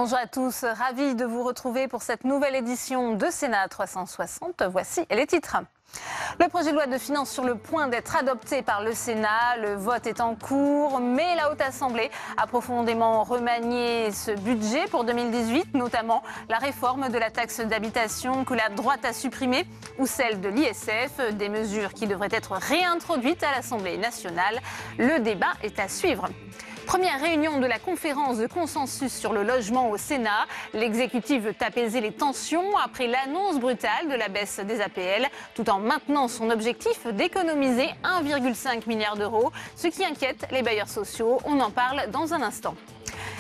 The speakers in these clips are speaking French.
Bonjour à tous, ravi de vous retrouver pour cette nouvelle édition de Sénat 360. Voici les titres. Le projet de loi de finances sur le point d'être adopté par le Sénat. Le vote est en cours, mais la Haute Assemblée a profondément remanié ce budget pour 2018, notamment la réforme de la taxe d'habitation que la droite a supprimée ou celle de l'ISF, des mesures qui devraient être réintroduites à l'Assemblée nationale. Le débat est à suivre. Première réunion de la conférence de consensus sur le logement au Sénat. L'exécutif veut apaiser les tensions après l'annonce brutale de la baisse des APL, tout en maintenant son objectif d'économiser 1,5 milliard d'euros, ce qui inquiète les bailleurs sociaux. On en parle dans un instant.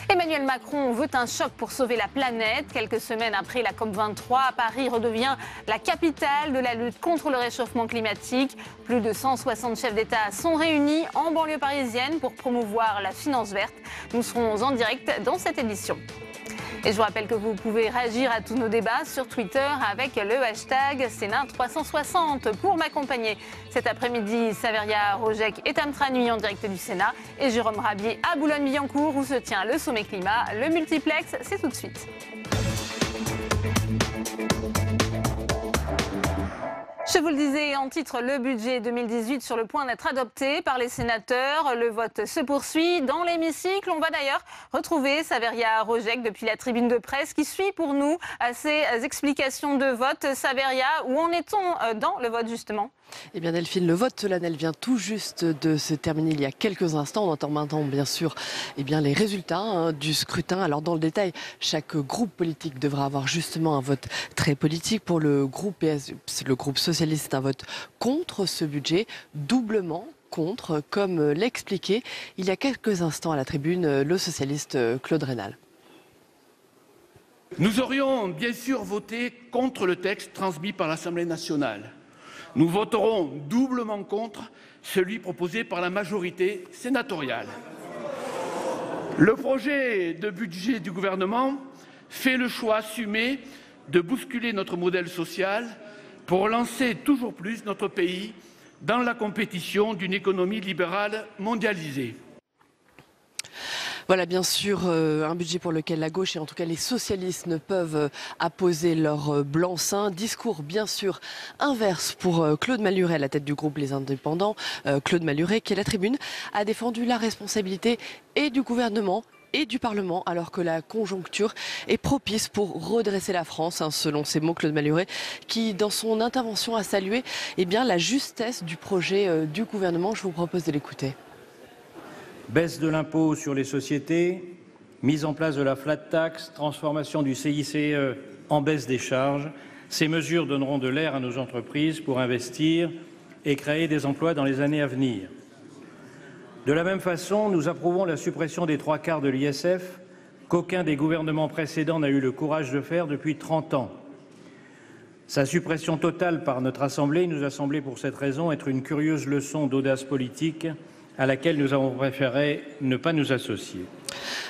Emmanuel Macron veut un choc pour sauver la planète. Quelques semaines après la COP23, Paris redevient la capitale de la lutte contre le réchauffement climatique. Plus de 160 chefs d'État sont réunis en banlieue parisienne pour promouvoir la finance verte. Nous serons en direct dans cette édition. Et je vous rappelle que vous pouvez réagir à tous nos débats sur Twitter avec le hashtag Sénat360. Pour m'accompagner cet après-midi, Saveria Rojek et Tam Tranui en direct du Sénat et Jérôme Rabier à Boulogne-Billancourt où se tient le sommet climat. Le multiplex, c'est tout de suite. Je vous le disais en titre, le budget 2018 sur le point d'être adopté par les sénateurs. Le vote se poursuit dans l'hémicycle. On va d'ailleurs retrouver Saveria Rojek depuis la tribune de presse qui suit pour nous ces explications de vote. Saveria, où en est-on dans le vote justement ? Eh bien Delphine, le vote solennel vient tout juste de se terminer il y a quelques instants. On entend maintenant bien sûr les résultats du scrutin. Alors dans le détail, chaque groupe politique devra avoir justement un vote très politique. Pour le groupe PS, le groupe socialiste, un vote contre ce budget, doublement contre, comme l'expliquait il y a quelques instants à la tribune le socialiste Claude Raynal. Nous aurions bien sûr voté contre le texte transmis par l'Assemblée nationale. Nous voterons doublement contre celui proposé par la majorité sénatoriale. Le projet de budget du gouvernement fait le choix assumé de bousculer notre modèle social pour lancer toujours plus notre pays dans la compétition d'une économie libérale mondialisée. Voilà bien sûr un budget pour lequel la gauche et en tout cas les socialistes ne peuvent apposer leur blanc-seing. Discours bien sûr inverse pour Claude Malhuret à la tête du groupe Les Indépendants. Claude Malhuret qui à la tribune a défendu la responsabilité et du gouvernement et du Parlement alors que la conjoncture est propice pour redresser la France, selon ses mots Claude Malhuret qui dans son intervention a salué la justesse du projet du gouvernement. Je vous propose de l'écouter. Baisse de l'impôt sur les sociétés, mise en place de la flat tax, transformation du CICE en baisse des charges. Ces mesures donneront de l'air à nos entreprises pour investir et créer des emplois dans les années à venir. De la même façon, nous approuvons la suppression des 3/4 de l'ISF qu'aucun des gouvernements précédents n'a eu le courage de faire depuis 30 ans. Sa suppression totale par notre Assemblée nous a semblé pour cette raison être une curieuse leçon d'audace politique à laquelle nous avons préféré ne pas nous associer.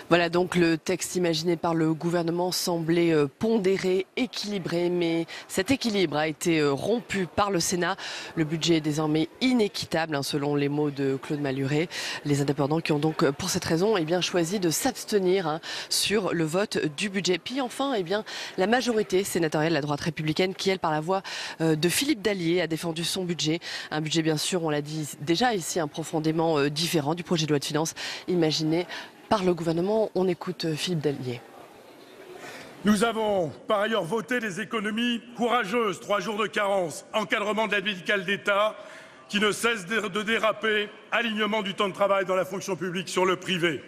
Voilà donc le texte imaginé par le gouvernement semblait pondéré, équilibré, mais cet équilibre a été rompu par le Sénat. Le budget est désormais inéquitable, selon les mots de Claude Malhuret. Les indépendants qui ont donc pour cette raison choisi de s'abstenir sur le vote du budget. Puis enfin, la majorité sénatoriale, la droite républicaine, qui elle, par la voix de Philippe Dallier, a défendu son budget. Un budget bien sûr, on l'a dit déjà ici, profondément différent du projet de loi de finances imaginé par le gouvernement. On écoute Philippe Dallier. Nous avons par ailleurs voté des économies courageuses, 3 jours de carence, encadrement de l'aide médicale d'État qui ne cesse de déraper, alignement du temps de travail dans la fonction publique sur le privé.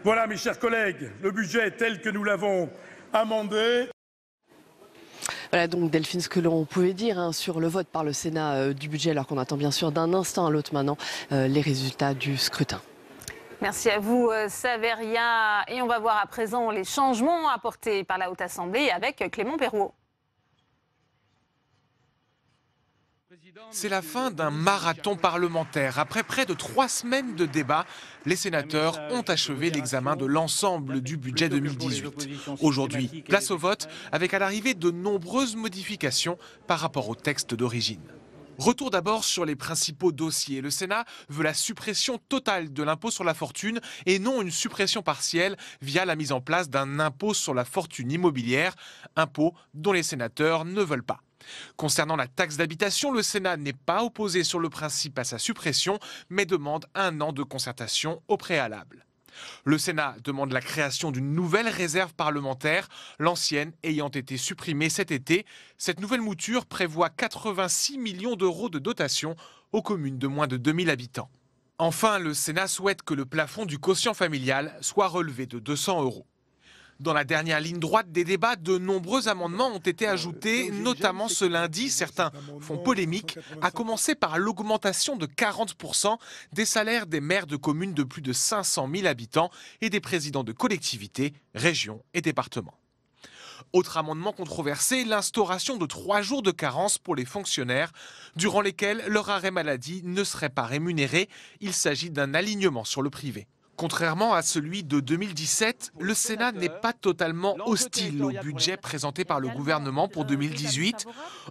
Voilà mes chers collègues, le budget est tel que nous l'avons amendé. Voilà donc Delphine ce que l'on pouvait dire sur le vote par le Sénat du budget alors qu'on attend bien sûr d'un instant à l'autre maintenant les résultats du scrutin. Merci à vous, Saveria. Et on va voir à présent les changements apportés par la Haute Assemblée avec Clément Perrault. C'est la fin d'un marathon parlementaire. Après près de 3 semaines de débats, les sénateurs ont achevé l'examen de l'ensemble du budget 2018. Aujourd'hui, place au vote avec à l'arrivée de nombreuses modifications par rapport au texte d'origine. Retour d'abord sur les principaux dossiers. Le Sénat veut la suppression totale de l'impôt sur la fortune et non une suppression partielle via la mise en place d'un impôt sur la fortune immobilière, impôt dont les sénateurs ne veulent pas. Concernant la taxe d'habitation, le Sénat n'est pas opposé sur le principe à sa suppression, mais demande 1 an de concertation au préalable. Le Sénat demande la création d'une nouvelle réserve parlementaire, l'ancienne ayant été supprimée cet été. Cette nouvelle mouture prévoit 86 millions d'euros de dotation aux communes de moins de 2000 habitants. Enfin, le Sénat souhaite que le plafond du quotient familial soit relevé de 200 euros. Dans la dernière ligne droite des débats, de nombreux amendements ont été ajoutés, notamment ce lundi. Certains font polémique, à commencer par l'augmentation de 40% des salaires des maires de communes de plus de 500 000 habitants et des présidents de collectivités, régions et départements. Autre amendement controversé, l'instauration de 3 jours de carence pour les fonctionnaires, durant lesquels leur arrêt maladie ne serait pas rémunéré. Il s'agit d'un alignement sur le privé. Contrairement à celui de 2017, le Sénat n'est pas totalement hostile au budget présenté par le gouvernement pour 2018.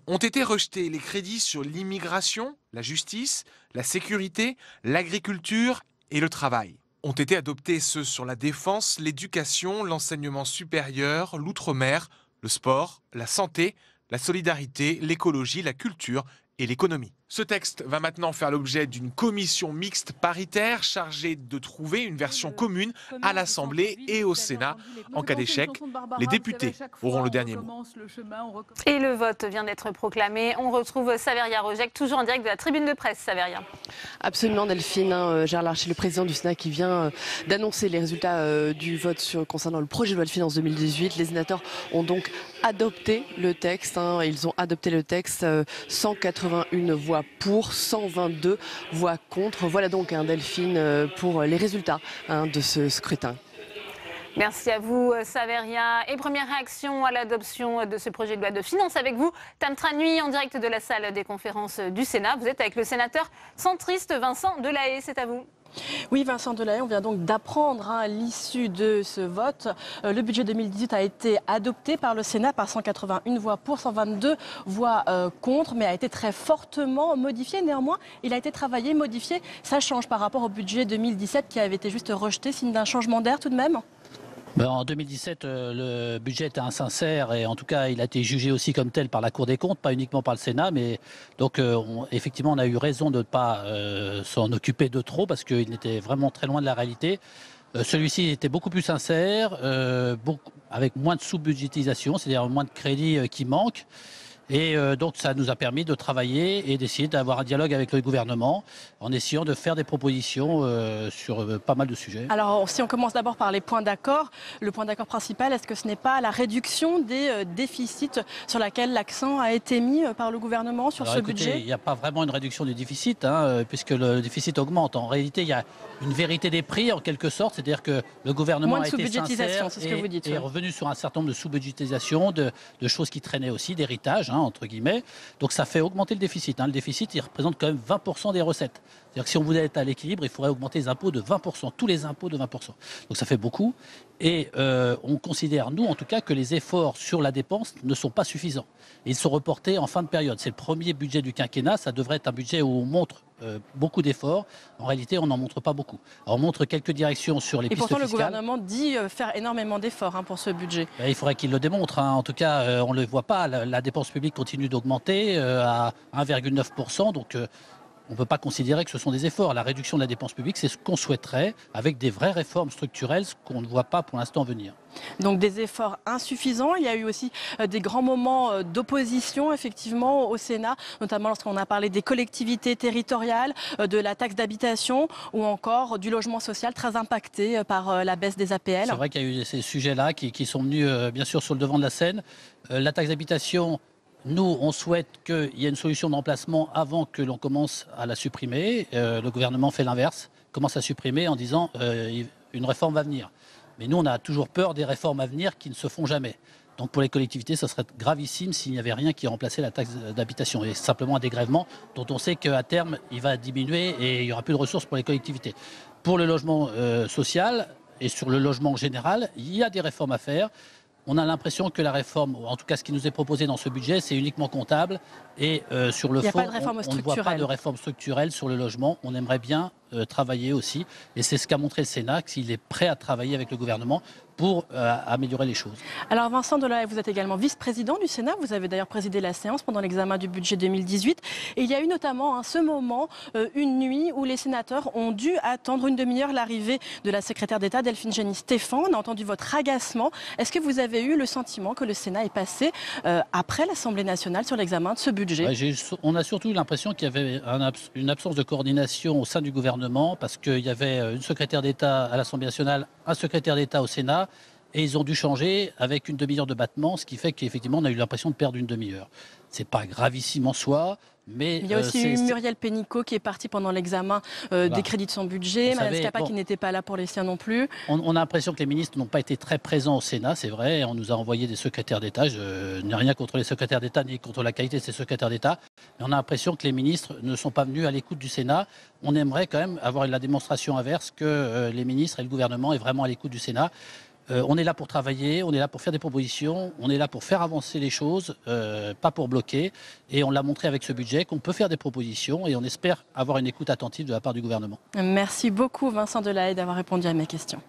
Ont été rejetés les crédits sur l'immigration, la justice, la sécurité, l'agriculture et le travail. Ont été adoptés ceux sur la défense, l'éducation, l'enseignement supérieur, l'outre-mer, le sport, la santé, la solidarité, l'écologie, la culture et l'économie. Ce texte va maintenant faire l'objet d'une commission mixte paritaire chargée de trouver une version commune à l'Assemblée et au Sénat. En cas d'échec, les députés auront le dernier mot. Et le vote vient d'être proclamé. On retrouve Saveria Rojek, toujours en direct de la tribune de presse. Saveria. Absolument Delphine, Gérard Larcher, le président du Sénat qui vient d'annoncer les résultats du vote concernant le projet de loi de finances 2018. Les sénateurs ont donc adopté le texte. Ils ont adopté le texte, 181 voix pour, 122 voix contre. Voilà donc Delphine pour les résultats de ce scrutin. Merci à vous, Saveria. Et première réaction à l'adoption de ce projet de loi de finances avec vous, Tam Tranui, en direct de la salle des conférences du Sénat. Vous êtes avec le sénateur centriste Vincent Delahaye. C'est à vous. Oui, Vincent Delahaye, on vient donc d'apprendre l'issue de ce vote. Le budget 2018 a été adopté par le Sénat par 181 voix pour, 122 voix contre, mais a été très fortement modifié. Néanmoins, il a été travaillé, modifié. Ça change par rapport au budget 2017 qui avait été juste rejeté, signe d'un changement d'air tout de même. En 2017, le budget était insincère et en tout cas, il a été jugé aussi comme tel par la Cour des comptes, pas uniquement par le Sénat. Mais donc, effectivement, on a eu raison de ne pas s'en occuper de trop parce qu'il était vraiment très loin de la réalité. Celui-ci était beaucoup plus sincère, avec moins de sous-budgétisation, c'est-à-dire moins de crédits qui manquent. Et donc ça nous a permis de travailler et d'essayer d'avoir un dialogue avec le gouvernement en essayant de faire des propositions sur pas mal de sujets. Alors si on commence d'abord par les points d'accord, le point d'accord principal, est-ce que ce n'est pas la réduction des déficits sur laquelle l'accent a été mis par le gouvernement sur ce budget ? Il n'y a pas vraiment une réduction du déficit, puisque le déficit augmente. En réalité, il y a une vérité des prix en quelque sorte, c'est-à-dire que le gouvernement a été sincère et est revenu sur un certain nombre de sous-budgétisation, de choses qui traînaient aussi, d'héritage, entre guillemets. Donc ça fait augmenter le déficit. Le déficit, il représente quand même 20% des recettes. C'est-à-dire que si on voulait être à l'équilibre, il faudrait augmenter les impôts de 20%, tous les impôts de 20%. Donc ça fait beaucoup. Et on considère, nous en tout cas, que les efforts sur la dépense ne sont pas suffisants. Ils sont reportés en fin de période. C'est le premier budget du quinquennat. Ça devrait être un budget où on montre beaucoup d'efforts. En réalité, on n'en montre pas beaucoup. Alors, on montre quelques directions sur les pistes fiscales. Et pourtant, le gouvernement dit faire énormément d'efforts pour ce budget. Il faudrait qu'il le démontre. En tout cas, on ne le voit pas. La dépense publique continue d'augmenter à 1,9%. Donc, on ne peut pas considérer que ce sont des efforts. La réduction de la dépense publique, c'est ce qu'on souhaiterait avec des vraies réformes structurelles, ce qu'on ne voit pas pour l'instant venir. Donc des efforts insuffisants. Il y a eu aussi des grands moments d'opposition, effectivement, au Sénat, notamment lorsqu'on a parlé des collectivités territoriales, de la taxe d'habitation ou encore du logement social très impacté par la baisse des APL. C'est vrai qu'il y a eu ces sujets-là qui sont venus, bien sûr, sur le devant de la scène. La taxe d'habitation... Nous, on souhaite qu'il y ait une solution de remplacement avant que l'on commence à la supprimer. Le gouvernement fait l'inverse, commence à supprimer en disant une réforme va venir. Mais nous, on a toujours peur des réformes à venir qui ne se font jamais. Donc pour les collectivités, ça serait gravissime s'il n'y avait rien qui remplaçait la taxe d'habitation. Et simplement un dégrèvement dont on sait qu'à terme, il va diminuer et il n'y aura plus de ressources pour les collectivités. Pour le logement social et sur le logement en général, il y a des réformes à faire. on a l'impression que la réforme, ou en tout cas ce qui nous est proposé dans ce budget, c'est uniquement comptable. Et sur le fond, on ne voit pas de réforme structurelle sur le logement. On aimerait bien travailler aussi. Et c'est ce qu'a montré le Sénat, qu'il est prêt à travailler avec le gouvernement pour améliorer les choses. Alors Vincent Delahaye, vous êtes également vice-président du Sénat. Vous avez d'ailleurs présidé la séance pendant l'examen du budget 2018. Et il y a eu notamment ce moment, une nuit, où les sénateurs ont dû attendre une demi-heure l'arrivée de la secrétaire d'État Delphine Gény-Stéphan. On a entendu votre agacement. Est-ce que vous avez eu le sentiment que le Sénat est passé après l'Assemblée nationale sur l'examen de ce budget? On a surtout l'impression qu'il y avait une absence de coordination au sein du gouvernement, parce qu'il y avait une secrétaire d'État à l'Assemblée nationale, un secrétaire d'État au Sénat, et ils ont dû changer avec une demi-heure de battement, ce qui fait qu'effectivement on a eu l'impression de perdre une demi-heure. C'est pas gravissime en soi, mais... Il y a aussi eu Muriel Pénicaud qui est partie pendant l'examen des crédits de son budget, Mme Schiappa qui n'était pas là pour les siens non plus. On a l'impression que les ministres n'ont pas été très présents au Sénat, c'est vrai, on nous a envoyé des secrétaires d'État, je n'ai rien contre les secrétaires d'État ni contre la qualité de ces secrétaires d'État, mais on a l'impression que les ministres ne sont pas venus à l'écoute du Sénat. On aimerait quand même avoir la démonstration inverse que les ministres et le gouvernement est vraiment à l'écoute du Sénat. On est là pour travailler, on est là pour faire des propositions, on est là pour faire avancer les choses, pas pour bloquer. Et on l'a montré avec ce budget qu'on peut faire des propositions et on espère avoir une écoute attentive de la part du gouvernement. Merci beaucoup Vincent Delahaye d'avoir répondu à mes questions.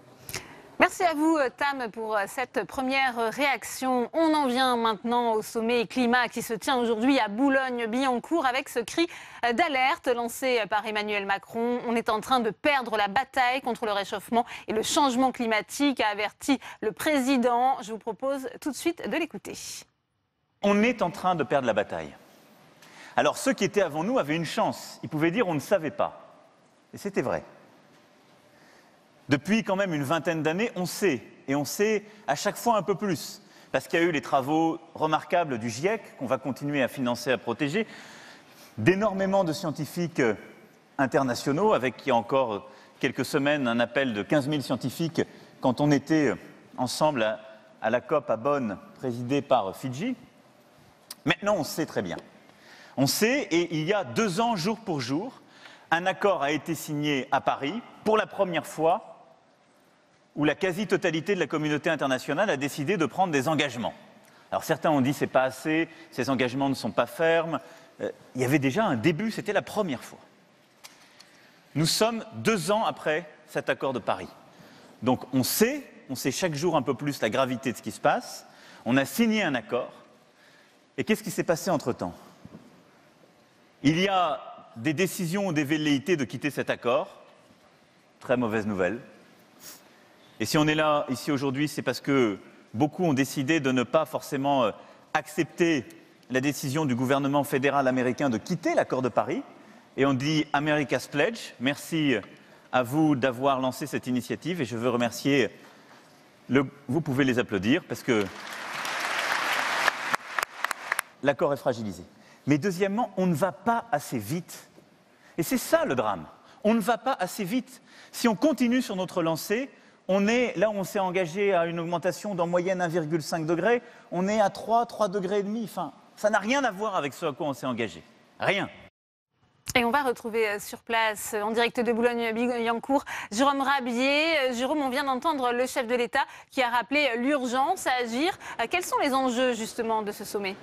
Merci à vous, Tam, pour cette première réaction. On en vient maintenant au sommet climat qui se tient aujourd'hui à Boulogne-Billancourt avec ce cri d'alerte lancé par Emmanuel Macron. On est en train de perdre la bataille contre le réchauffement et le changement climatique, a averti le président. Je vous propose tout de suite de l'écouter. On est en train de perdre la bataille. Alors ceux qui étaient avant nous avaient une chance. Ils pouvaient dire on ne savait pas. Et c'était vrai. Depuis quand même une vingtaine d'années, on sait, et on sait à chaque fois un peu plus, parce qu'il y a eu les travaux remarquables du GIEC, qu'on va continuer à financer, à protéger, d'énormément de scientifiques internationaux, avec il y a encore quelques semaines un appel de 15 000 scientifiques quand on était ensemble à la COP à Bonn, présidée par Fidji. Maintenant, on sait très bien. On sait, et il y a 2 ans, jour pour jour, un accord a été signé à Paris, pour la première fois, où la quasi-totalité de la communauté internationale a décidé de prendre des engagements. Alors certains ont dit c'est pas assez, ces engagements ne sont pas fermes. Il y avait déjà un début, c'était la première fois. Nous sommes 2 ans après cet accord de Paris. Donc on sait chaque jour un peu plus la gravité de ce qui se passe. On a signé un accord. Et qu'est-ce qui s'est passé entre-temps? Il y a des décisions ou des velléités de quitter cet accord. Très mauvaise nouvelle. Et si on est là, ici aujourd'hui, c'est parce que beaucoup ont décidé de ne pas forcément accepter la décision du gouvernement fédéral américain de quitter l'accord de Paris. Et on dit « America's Pledge ». Merci à vous d'avoir lancé cette initiative et je veux remercier... Vous pouvez les applaudir parce que l'accord est fragilisé. Mais deuxièmement, on ne va pas assez vite. Et c'est ça le drame. On ne va pas assez vite. Si on continue sur notre lancée, on est, là où on s'est engagé à une augmentation d'en moyenne 1,5 degré, on est à 3 degrés et demi. Enfin, ça n'a rien à voir avec ce à quoi on s'est engagé. Rien. Et on va retrouver sur place, en direct de Boulogne-Billancourt, Jérôme Rabier. Jérôme, on vient d'entendre le chef de l'État qui a rappelé l'urgence à agir. Quels sont les enjeux justement de ce sommet ?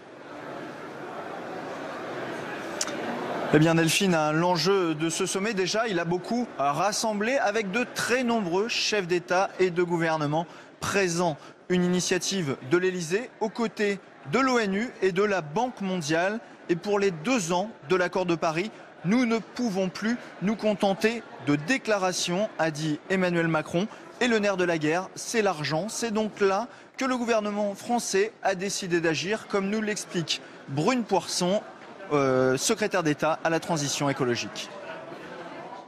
Eh bien Delphine, l'enjeu de ce sommet, déjà, il a beaucoup rassemblé avec de très nombreux chefs d'État et de gouvernement présents. Une initiative de l'Élysée aux côtés de l'ONU et de la Banque mondiale. Et pour les 2 ans de l'accord de Paris, nous ne pouvons plus nous contenter de déclarations, a dit Emmanuel Macron. Et le nerf de la guerre, c'est l'argent. C'est donc là que le gouvernement français a décidé d'agir, comme nous l'explique Brune Poirson, secrétaire d'État à la transition écologique.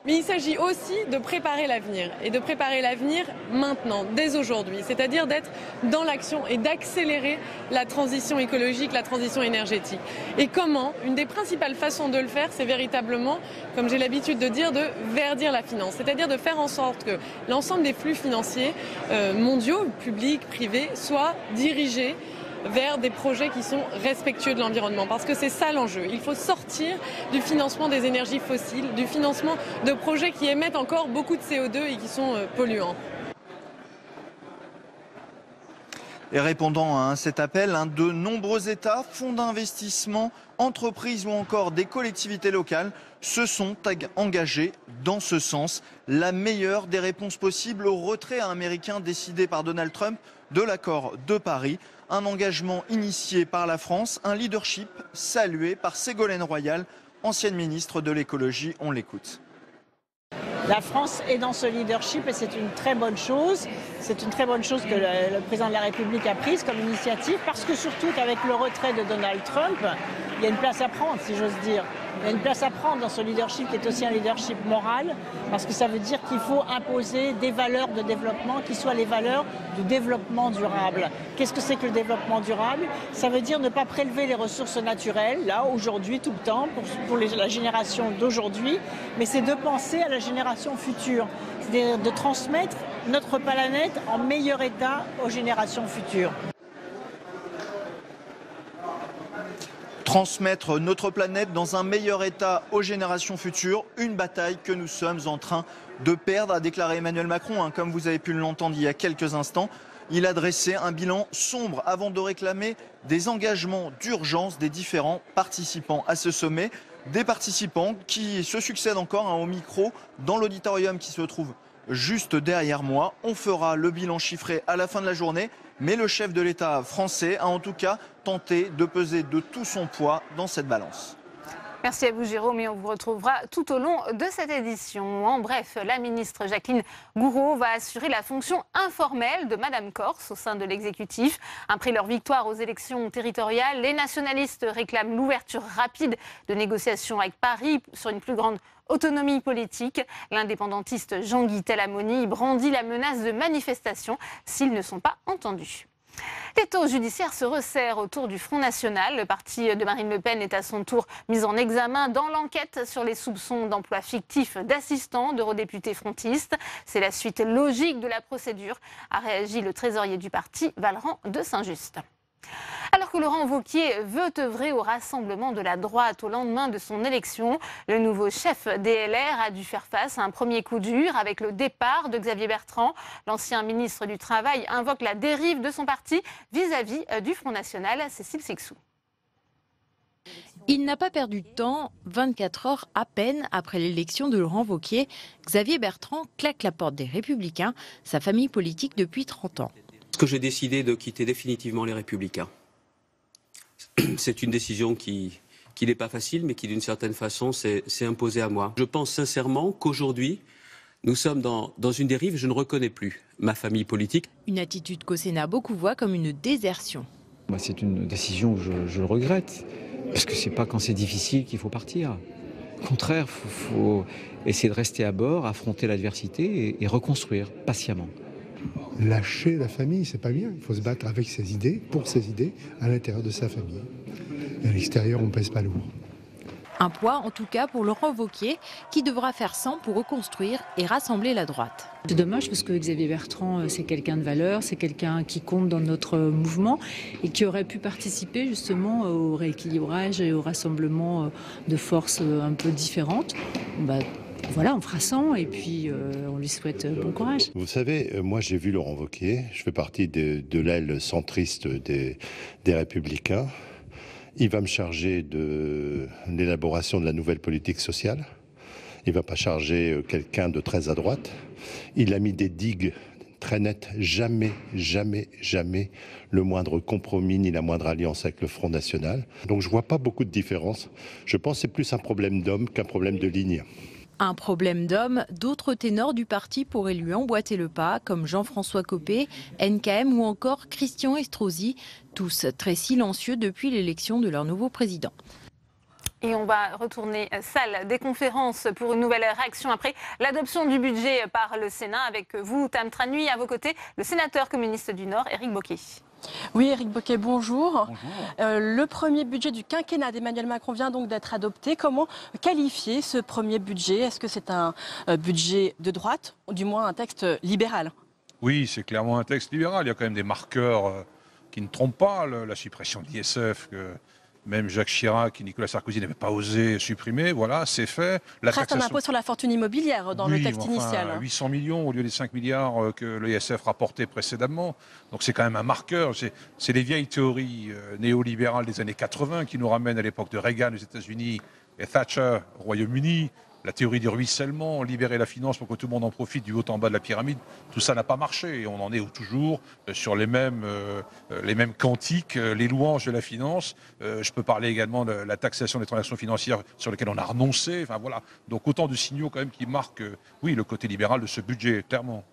Mais il s'agit aussi de préparer l'avenir, et de préparer l'avenir maintenant, dès aujourd'hui. C'est-à-dire d'être dans l'action et d'accélérer la transition écologique, la transition énergétique. Et comment? Une des principales façons de le faire, c'est véritablement, comme j'ai l'habitude de dire, de verdir la finance. C'est-à-dire de faire en sorte que l'ensemble des flux financiers mondiaux, publics, privés, soient dirigés vers des projets qui sont respectueux de l'environnement. Parce que c'est ça l'enjeu. Il faut sortir du financement des énergies fossiles, du financement de projets qui émettent encore beaucoup de CO2 et qui sont polluants. Et répondant à cet appel, de nombreux États, fonds d'investissement, entreprises ou encore des collectivités locales se sont engagés dans ce sens. La meilleure des réponses possibles au retrait américain décidé par Donald Trump de l'accord de Paris. Un engagement initié par la France, un leadership salué par Ségolène Royal, ancienne ministre de l'écologie. On l'écoute. La France est dans ce leadership et c'est une très bonne chose. C'est une très bonne chose que le président de la République a prise comme initiative parce que surtout qu'avec le retrait de Donald Trump, il y a une place à prendre, si j'ose dire. Il y a une place à prendre dans ce leadership qui est aussi un leadership moral parce que ça veut dire qu'il faut imposer des valeurs de développement qui soient les valeurs du développement durable. Qu'est-ce que c'est que le développement durable? Ça veut dire ne pas prélever les ressources naturelles, là, aujourd'hui, tout le temps, pour la génération d'aujourd'hui, mais c'est de penser à la génération future, c'est-à-dire de transmettre notre planète en meilleur état aux générations futures. Transmettre notre planète dans un meilleur état aux générations futures, une bataille que nous sommes en train de perdre, a déclaré Emmanuel Macron, comme vous avez pu l'entendre il y a quelques instants. Il a dressé un bilan sombre avant de réclamer des engagements d'urgence des différents participants à ce sommet. Des participants qui se succèdent encore au micro dans l'auditorium qui se trouve juste derrière moi. On fera le bilan chiffré à la fin de la journée. Mais le chef de l'État français a en tout cas tenté de peser de tout son poids dans cette balance. Merci à vous Jérôme et on vous retrouvera tout au long de cette édition. En bref, la ministre Jacqueline Gourault va assurer la fonction informelle de Madame Corse au sein de l'exécutif. Après leur victoire aux élections territoriales, les nationalistes réclament l'ouverture rapide de négociations avec Paris sur une plus grande autonomie politique. L'indépendantiste Jean-Guy Telamoni brandit la menace de manifestation s'ils ne sont pas entendus. L'étau judiciaire se resserre autour du Front National. Le parti de Marine Le Pen est à son tour mis en examen dans l'enquête sur les soupçons d'emploi fictif d'assistants d'eurodéputés frontistes. C'est la suite logique de la procédure, a réagi le trésorier du parti, Valran de Saint-Just. Alors que Laurent Wauquiez veut œuvrer au rassemblement de la droite au lendemain de son élection, le nouveau chef DLR a dû faire face à un premier coup dur avec le départ de Xavier Bertrand. L'ancien ministre du Travail invoque la dérive de son parti vis-à-vis du Front National. Cécile Sixou. Il n'a pas perdu de temps. 24 heures à peine après l'élection de Laurent Wauquiez, Xavier Bertrand claque la porte des Républicains, sa famille politique depuis 30 ans. Que j'ai décidé de quitter définitivement les Républicains. C'est une décision qui n'est pas facile, mais qui d'une certaine façon s'est imposée à moi. Je pense sincèrement qu'aujourd'hui, nous sommes dans une dérive, je ne reconnais plus ma famille politique. Une attitude qu'au Sénat beaucoup voient comme une désertion. C'est une décision que je regrette, parce que c'est pas quand c'est difficile qu'il faut partir. Au contraire, il faut essayer de rester à bord, affronter l'adversité et reconstruire patiemment. Lâcher la famille, c'est pas bien. Il faut se battre avec ses idées, pour ses idées, à l'intérieur de sa famille. Et à l'extérieur, on ne pèse pas lourd. Un poids, en tout cas, pour Laurent Wauquiez, qui devra faire 100 pour reconstruire et rassembler la droite. C'est dommage parce que Xavier Bertrand, c'est quelqu'un de valeur, c'est quelqu'un qui compte dans notre mouvement et qui aurait pu participer justement au rééquilibrage et au rassemblement de forces un peu différentes. Voilà, on fera 100 et puis on lui souhaite bon courage. Vous savez, moi j'ai vu Laurent Wauquiez, je fais partie de l'aile centriste des Républicains. Il va me charger de l'élaboration de la nouvelle politique sociale. Il ne va pas charger quelqu'un de très à droite. Il a mis des digues très nettes. Jamais, jamais, jamais le moindre compromis ni la moindre alliance avec le Front National. Donc je ne vois pas beaucoup de différence. Je pense que c'est plus un problème d'homme qu'un problème de ligne. Un problème d'homme, d'autres ténors du parti pourraient lui emboîter le pas, comme Jean-François Copé, NKM ou encore Christian Estrosi, tous très silencieux depuis l'élection de leur nouveau président. Et on va retourner salle des conférences pour une nouvelle réaction après l'adoption du budget par le Sénat. Avec vous, Tam Tranui, à vos côtés, le sénateur communiste du Nord, Éric Bocquet. Oui, Éric Bocquet, bonjour. Le premier budget du quinquennat d'Emmanuel Macron vient donc d'être adopté. Comment qualifier ce premier budget? Est-ce que c'est un budget de droite, ou du moins un texte libéral? Oui, c'est clairement un texte libéral. Il y a quand même des marqueurs qui ne trompent pas. La suppression de l'ISF que Même Jacques Chirac et Nicolas Sarkozy n'avaient pas osé supprimer. Voilà, c'est fait. Reste un impôt sur la fortune immobilière dans le texte initial. 800 millions au lieu des 5 milliards que l'ISF rapportait précédemment. Donc c'est quand même un marqueur. C'est les vieilles théories néolibérales des années 80 qui nous ramènent à l'époque de Reagan aux États-Unis et Thatcher au Royaume-Uni. La théorie du ruissellement, libérer la finance pour que tout le monde en profite du haut en bas de la pyramide, tout ça n'a pas marché. Et on en est toujours sur les mêmes cantiques, les louanges de la finance. Je peux parler également de la taxation des transactions financières sur lesquelles on a renoncé. Enfin voilà. Donc autant de signaux quand même qui marquent, oui, le côté libéral de ce budget, clairement.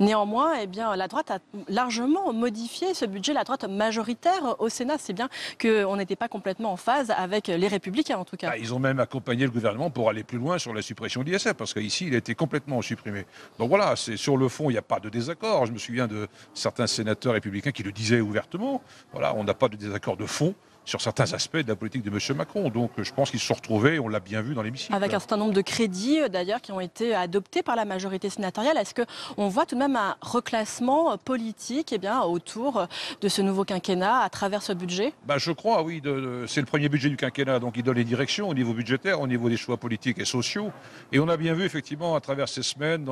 Néanmoins, la droite a largement modifié ce budget, la droite majoritaire au Sénat. C'est bien qu'on n'était pas complètement en phase avec les Républicains, en tout cas. Ils ont même accompagné le gouvernement pour aller plus loin sur la suppression de l'ISF, parce qu'ici, il a été complètement supprimé. Donc voilà, sur le fond, il n'y a pas de désaccord. Je me souviens de certains sénateurs républicains qui le disaient ouvertement. Voilà, on n'a pas de désaccord de fond sur certains aspects de la politique de M. Macron. Donc je pense qu'ils se sont retrouvés, on l'a bien vu dans l'hémicycle. Avec un certain nombre de crédits d'ailleurs qui ont été adoptés par la majorité sénatoriale. Est-ce qu'on voit tout de même un reclassement politique autour de ce nouveau quinquennat à travers ce budget ? Je crois, oui. C'est le premier budget du quinquennat, donc il donne les directions au niveau budgétaire, au niveau des choix politiques et sociaux. Et on a bien vu effectivement à travers ces semaines,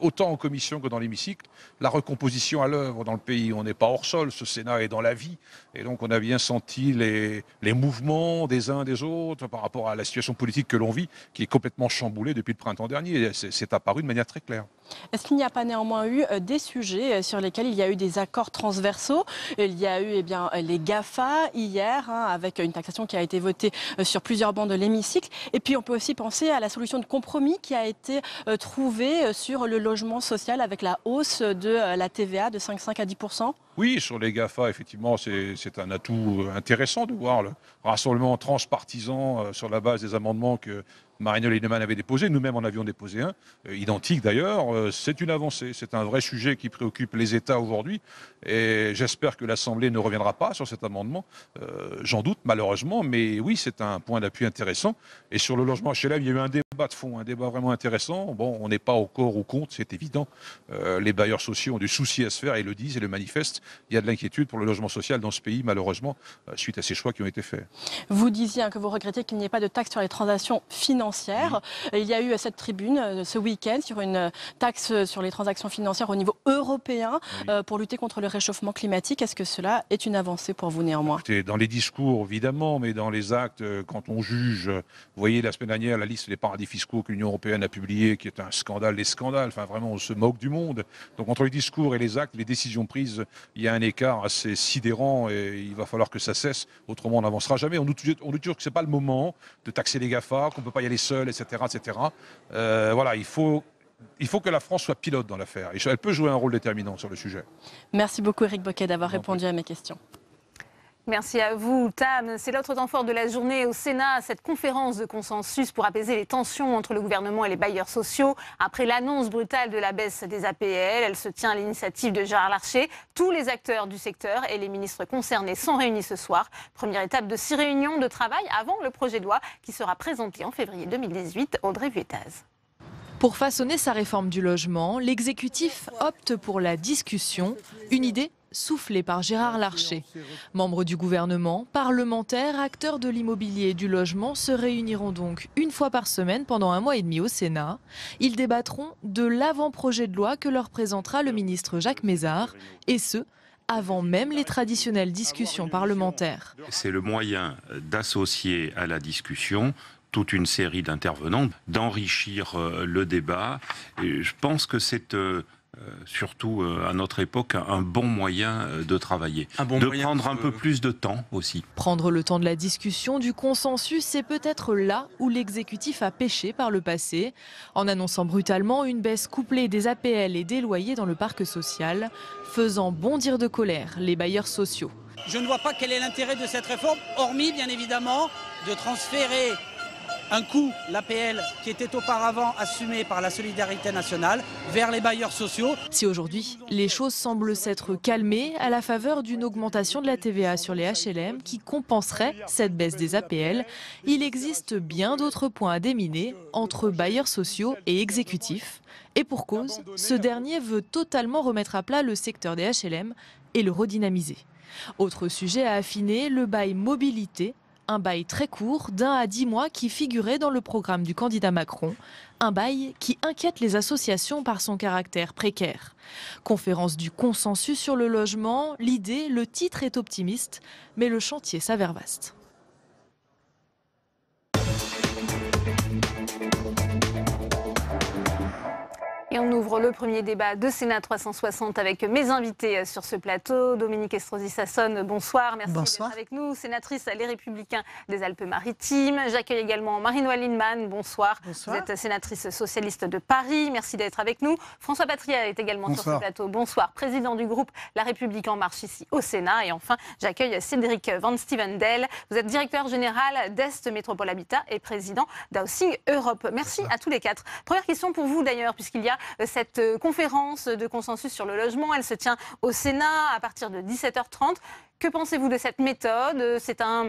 autant en commission que dans l'hémicycle, la recomposition à l'œuvre dans le pays. On n'est pas hors sol, ce Sénat est dans la vie. Et donc on a bien senti les mouvements des uns des autres par rapport à la situation politique que l'on vit, qui est complètement chamboulée depuis le printemps dernier. C'est apparu de manière très claire. Est-ce qu'il n'y a pas néanmoins eu des sujets sur lesquels il y a eu des accords transversaux ? Il y a eu les GAFA hier, avec une taxation qui a été votée sur plusieurs bancs de l'hémicycle. Et puis on peut aussi penser à la solution de compromis qui a été trouvée sur le logement social avec la hausse de la TVA de 5,5 à 10%. Oui, sur les GAFA, effectivement, c'est un atout intéressant de voir le rassemblement transpartisan sur la base des amendements que Marine Le Pen avait déposé. Nous-mêmes en avions déposé un, identique d'ailleurs. C'est une avancée, c'est un vrai sujet qui préoccupe les États aujourd'hui. Et j'espère que l'Assemblée ne reviendra pas sur cet amendement. J'en doute malheureusement, mais oui, c'est un point d'appui intéressant. Et sur le logement HLM, il y a eu un débat de fond, un débat vraiment intéressant. Bon, on n'est pas au corps ou contre, c'est évident. Les bailleurs sociaux ont du souci à se faire, ils le disent et le manifestent. Il y a de l'inquiétude pour le logement social dans ce pays, malheureusement, suite à ces choix qui ont été faits. Vous disiez que vous regrettez qu'il n'y ait pas de taxe sur les transactions financières. Il y a eu cette tribune ce week-end sur une taxe sur les transactions financières au niveau européen pour lutter contre le réchauffement climatique. Est-ce que cela est une avancée pour vous néanmoins ? Écoutez, dans les discours, évidemment, mais dans les actes, quand on juge, vous voyez la semaine dernière la liste des paradis fiscaux que l'Union européenne a publiée, qui est un scandale des scandales. Enfin, vraiment, on se moque du monde. Donc, entre les discours et les actes, les décisions prises, il y a un écart assez sidérant et il va falloir que ça cesse. Autrement, on n'avancera jamais. On nous dit toujours que ce n'est pas le moment de taxer les GAFA, qu'on ne peut pas y aller seul, etc. etc. Voilà, il faut que la France soit pilote dans l'affaire. Et elle peut jouer un rôle déterminant sur le sujet. Merci beaucoup Éric Bocquet d'avoir répondu à mes questions. Merci à vous, Tam. C'est l'autre temps fort de la journée au Sénat, cette conférence de consensus pour apaiser les tensions entre le gouvernement et les bailleurs sociaux. Après l'annonce brutale de la baisse des APL, elle se tient à l'initiative de Gérard Larcher. Tous les acteurs du secteur et les ministres concernés sont réunis ce soir. Première étape de 6 réunions de travail avant le projet de loi qui sera présenté en février 2018. Audrey Vuettaz. Pour façonner sa réforme du logement, l'exécutif opte pour la discussion, une idée soufflée par Gérard Larcher. Membres du gouvernement, parlementaires, acteurs de l'immobilier et du logement se réuniront donc une fois par semaine pendant 1 mois et demi au Sénat. Ils débattront de l'avant-projet de loi que leur présentera le ministre Jacques Mézard, et ce, avant même les traditionnelles discussions parlementaires. C'est le moyen d'associer à la discussion toute une série d'intervenants, d'enrichir le débat. Et je pense que c'est surtout à notre époque un bon moyen de travailler, de prendre un peu plus de temps aussi. Prendre le temps de la discussion, du consensus, c'est peut-être là où l'exécutif a péché par le passé, en annonçant brutalement une baisse couplée des APL et des loyers dans le parc social, faisant bondir de colère les bailleurs sociaux. Je ne vois pas quel est l'intérêt de cette réforme, hormis bien évidemment de transférer un coût, l'APL, qui était auparavant assumé par la solidarité nationale, vers les bailleurs sociaux. Si aujourd'hui, les choses semblent s'être calmées à la faveur d'une augmentation de la TVA sur les HLM qui compenserait cette baisse des APL, il existe bien d'autres points à déminer entre bailleurs sociaux et exécutifs. Et pour cause, ce dernier veut totalement remettre à plat le secteur des HLM et le redynamiser. Autre sujet à affiner, le bail mobilité, Un bail très court, d'1 à 10 mois, qui figurait dans le programme du candidat Macron. Un bail qui inquiète les associations par son caractère précaire. Conférence du consensus sur le logement, l'idée, le titre est optimiste, mais le chantier s'avère vaste. Et on ouvre le premier débat de Sénat 360 avec mes invités sur ce plateau. Dominique Estrosi-Sassone, bonsoir. Merci d'être avec nous. Sénatrice Les Républicains des Alpes-Maritimes. J'accueille également Marie-Noëlle Lienemann, bonsoir. Bonsoir. Vous êtes sénatrice socialiste de Paris. Merci d'être avec nous. François Patria est également sur ce plateau. Bonsoir. Président du groupe La République En Marche ici au Sénat. Et enfin, j'accueille Cédric Van Stevendel. Vous êtes directeur général d'Est Métropole Habitat et président d'Housing Europe. Merci à tous les quatre. Première question pour vous d'ailleurs, puisqu'il y a cette conférence de consensus sur le logement. Elle se tient au Sénat à partir de 17h30. Que pensez-vous de cette méthode? C'est un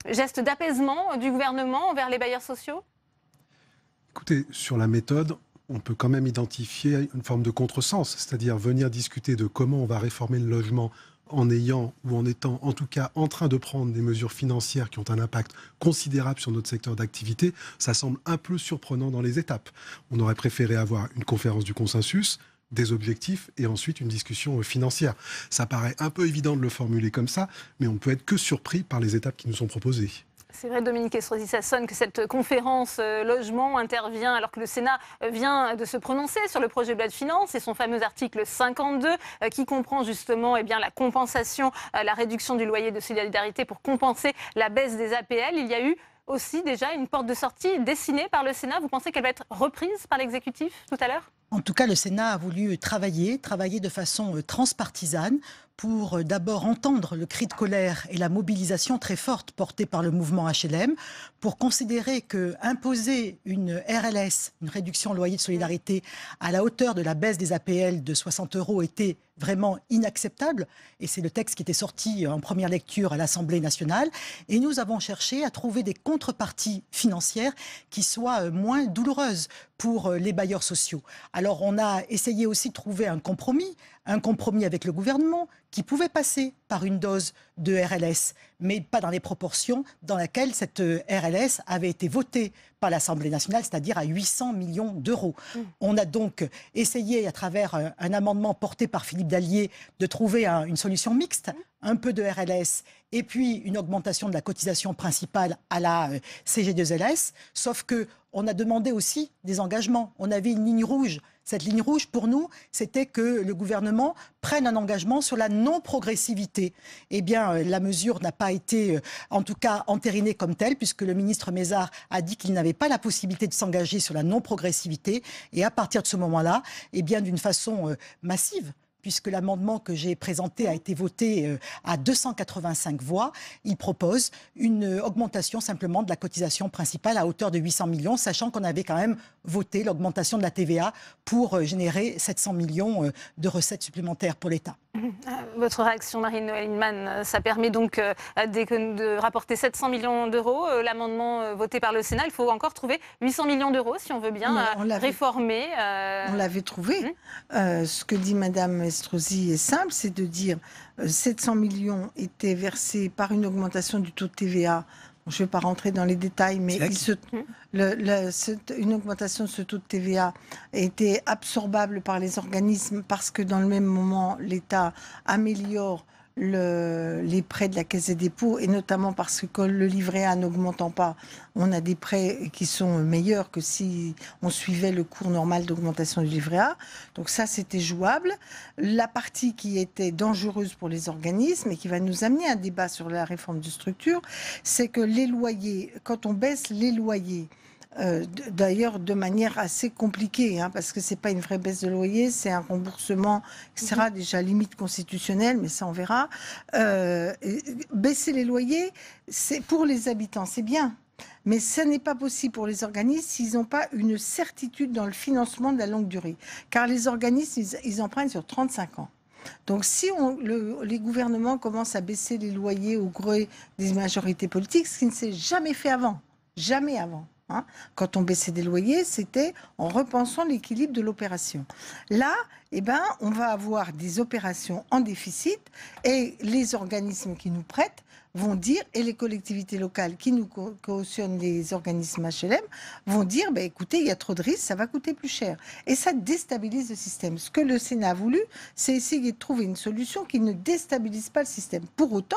geste d'apaisement du gouvernement envers les bailleurs sociaux? Écoutez, sur la méthode, on peut quand même identifier une forme de contresens, c'est-à-dire venir discuter de comment on va réformer le logement en ayant ou en étant en tout cas en train de prendre des mesures financières qui ont un impact considérable sur notre secteur d'activité, ça semble un peu surprenant dans les étapes. On aurait préféré avoir une conférence du consensus, des objectifs et ensuite une discussion financière. Ça paraît un peu évident de le formuler comme ça, mais on ne peut être que surpris par les étapes qui nous sont proposées. C'est vrai, Dominique Estrosi-Sassone, que cette conférence logement intervient alors que le Sénat vient de se prononcer sur le projet de loi de finances et son fameux article 52 qui comprend justement la compensation, la réduction du loyer de solidarité pour compenser la baisse des APL. Il y a eu aussi déjà une porte de sortie dessinée par le Sénat. Vous pensez qu'elle va être reprise par l'exécutif tout à l'heure ? En tout cas, le Sénat a voulu travailler de façon transpartisane pour d'abord entendre le cri de colère et la mobilisation très forte portée par le mouvement HLM, pour considérer que imposer une RLS, une réduction loyer de solidarité, à la hauteur de la baisse des APL de 60 € était vraiment inacceptable. Et c'est le texte qui était sorti en première lecture à l'Assemblée nationale. Et nous avons cherché à trouver des contreparties financières qui soient moins douloureuses pour les bailleurs sociaux. Alors on a essayé aussi de trouver un compromis avec le gouvernement qui pouvait passer par une dose de RLS, mais pas dans les proportions dans lesquelles cette RLS avait été votée par l'Assemblée nationale, c'est-à-dire à 800 millions d'euros. On a donc essayé, à travers un amendement porté par Philippe Dallier, de trouver une solution mixte, un peu de RLS et puis une augmentation de la cotisation principale à la CG2LS, sauf qu'on a demandé aussi des engagements. On avait une ligne rouge. Cette ligne rouge, pour nous, c'était que le gouvernement prenne un engagement sur la non-progressivité. Eh bien, la mesure n'a pas été, en tout cas, entérinée comme telle, puisque le ministre Mézard a dit qu'il n'avait pas la possibilité de s'engager sur la non-progressivité. Et à partir de ce moment-là, eh bien, d'une façon massive, puisque l'amendement que j'ai présenté a été voté à 285 voix. Il propose une augmentation simplement de la cotisation principale à hauteur de 800 millions, sachant qu'on avait quand même voté l'augmentation de la TVA pour générer 700 millions de recettes supplémentaires pour l'État. Votre réaction, Marie-Noëlle Lienemann, ça permet donc de rapporter 700 millions d'euros. L'amendement voté par le Sénat, il faut encore trouver 800 millions d'euros si on veut bien réformer. On l'avait trouvé. Ce que dit Madame Estrosi est simple, c'est de dire 700 millions étaient versés par une augmentation du taux de TVA. Je ne vais pas rentrer dans les détails, mais une augmentation de ce taux de TVA était absorbable par les organismes parce que dans le même moment, l'État améliore les prêts de la Caisse des dépôts et notamment parce que le livret A n'augmentant pas, on a des prêts qui sont meilleurs que si on suivait le cours normal d'augmentation du livret A. Donc ça, c'était jouable. La partie qui était dangereuse pour les organismes et qui va nous amener à un débat sur la réforme de structure, c'est que les loyers, quand on baisse les loyers, d'ailleurs de manière assez compliquée, parce que c'est pas une vraie baisse de loyer, c'est un remboursement qui sera déjà limite constitutionnelle, mais ça on verra. Baisser les loyers, c'est pour les habitants, c'est bien. Mais ce n'est pas possible pour les organismes s'ils n'ont pas une certitude dans le financement de la longue durée. Car les organismes, ils empruntent sur 35 ans. Donc si les gouvernements commencent à baisser les loyers au gré des majorités politiques, ce qui ne s'est jamais fait avant, jamais avant. Quand on baissait des loyers, c'était en repensant l'équilibre de l'opération. Là, eh ben, on va avoir des opérations en déficit et les organismes qui nous prêtent vont dire, et les collectivités locales qui nous cautionnent les organismes HLM vont dire, bah, écoutez, il y a trop de risques, ça va coûter plus cher. Et ça déstabilise le système. Ce que le Sénat a voulu, c'est essayer de trouver une solution qui ne déstabilise pas le système. Pour autant,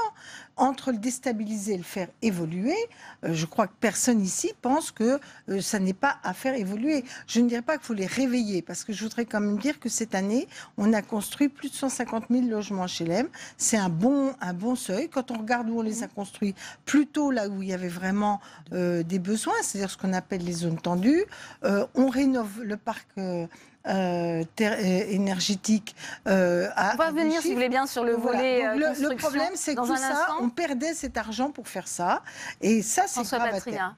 entre le déstabiliser et le faire évoluer, je crois que personne ici pense que ça n'est pas à faire évoluer. Je ne dirais pas qu'il faut les réveiller, parce que je voudrais quand même dire que cette année, on a construit plus de 150 000 logements HLM. C'est un bon seuil. Quand on regarde où on les a construits, plutôt là où il y avait vraiment des besoins, c'est-à-dire ce qu'on appelle les zones tendues. On rénove le parc énergétique. On va venir, si vous voulez bien, sur le volet construction. Le problème, c'est que tout ça, on perdait cet argent pour faire ça. Et ça, c'est grave à terme.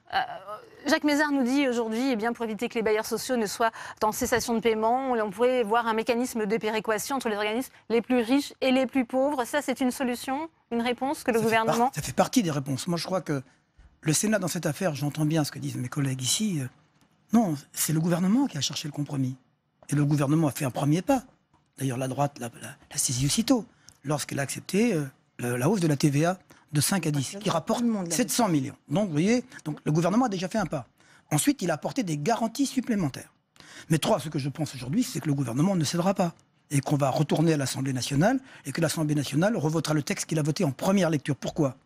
Jacques Mézard nous dit aujourd'hui, eh bien, pour éviter que les bailleurs sociaux ne soient en cessation de paiement, on pourrait voir un mécanisme de péréquation entre les organismes les plus riches et les plus pauvres. Ça, c'est une solution, une réponse que le gouvernement... Ça fait partie des réponses. Moi, je crois que le Sénat, dans cette affaire, j'entends bien ce que disent mes collègues ici. Non, c'est le gouvernement qui a cherché le compromis. Et le gouvernement a fait un premier pas. D'ailleurs, la droite l'a saisi aussitôt, lorsqu'elle a accepté la hausse de la TVA de 5 à 10, qui rapporte 700 millions. Donc, vous voyez, le gouvernement a déjà fait un pas. Ensuite, il a apporté des garanties supplémentaires. Mais ce que je pense aujourd'hui, c'est que le gouvernement ne cédera pas. Et qu'on va retourner à l'Assemblée nationale, et que l'Assemblée nationale revotera le texte qu'il a voté en première lecture. Pourquoi ?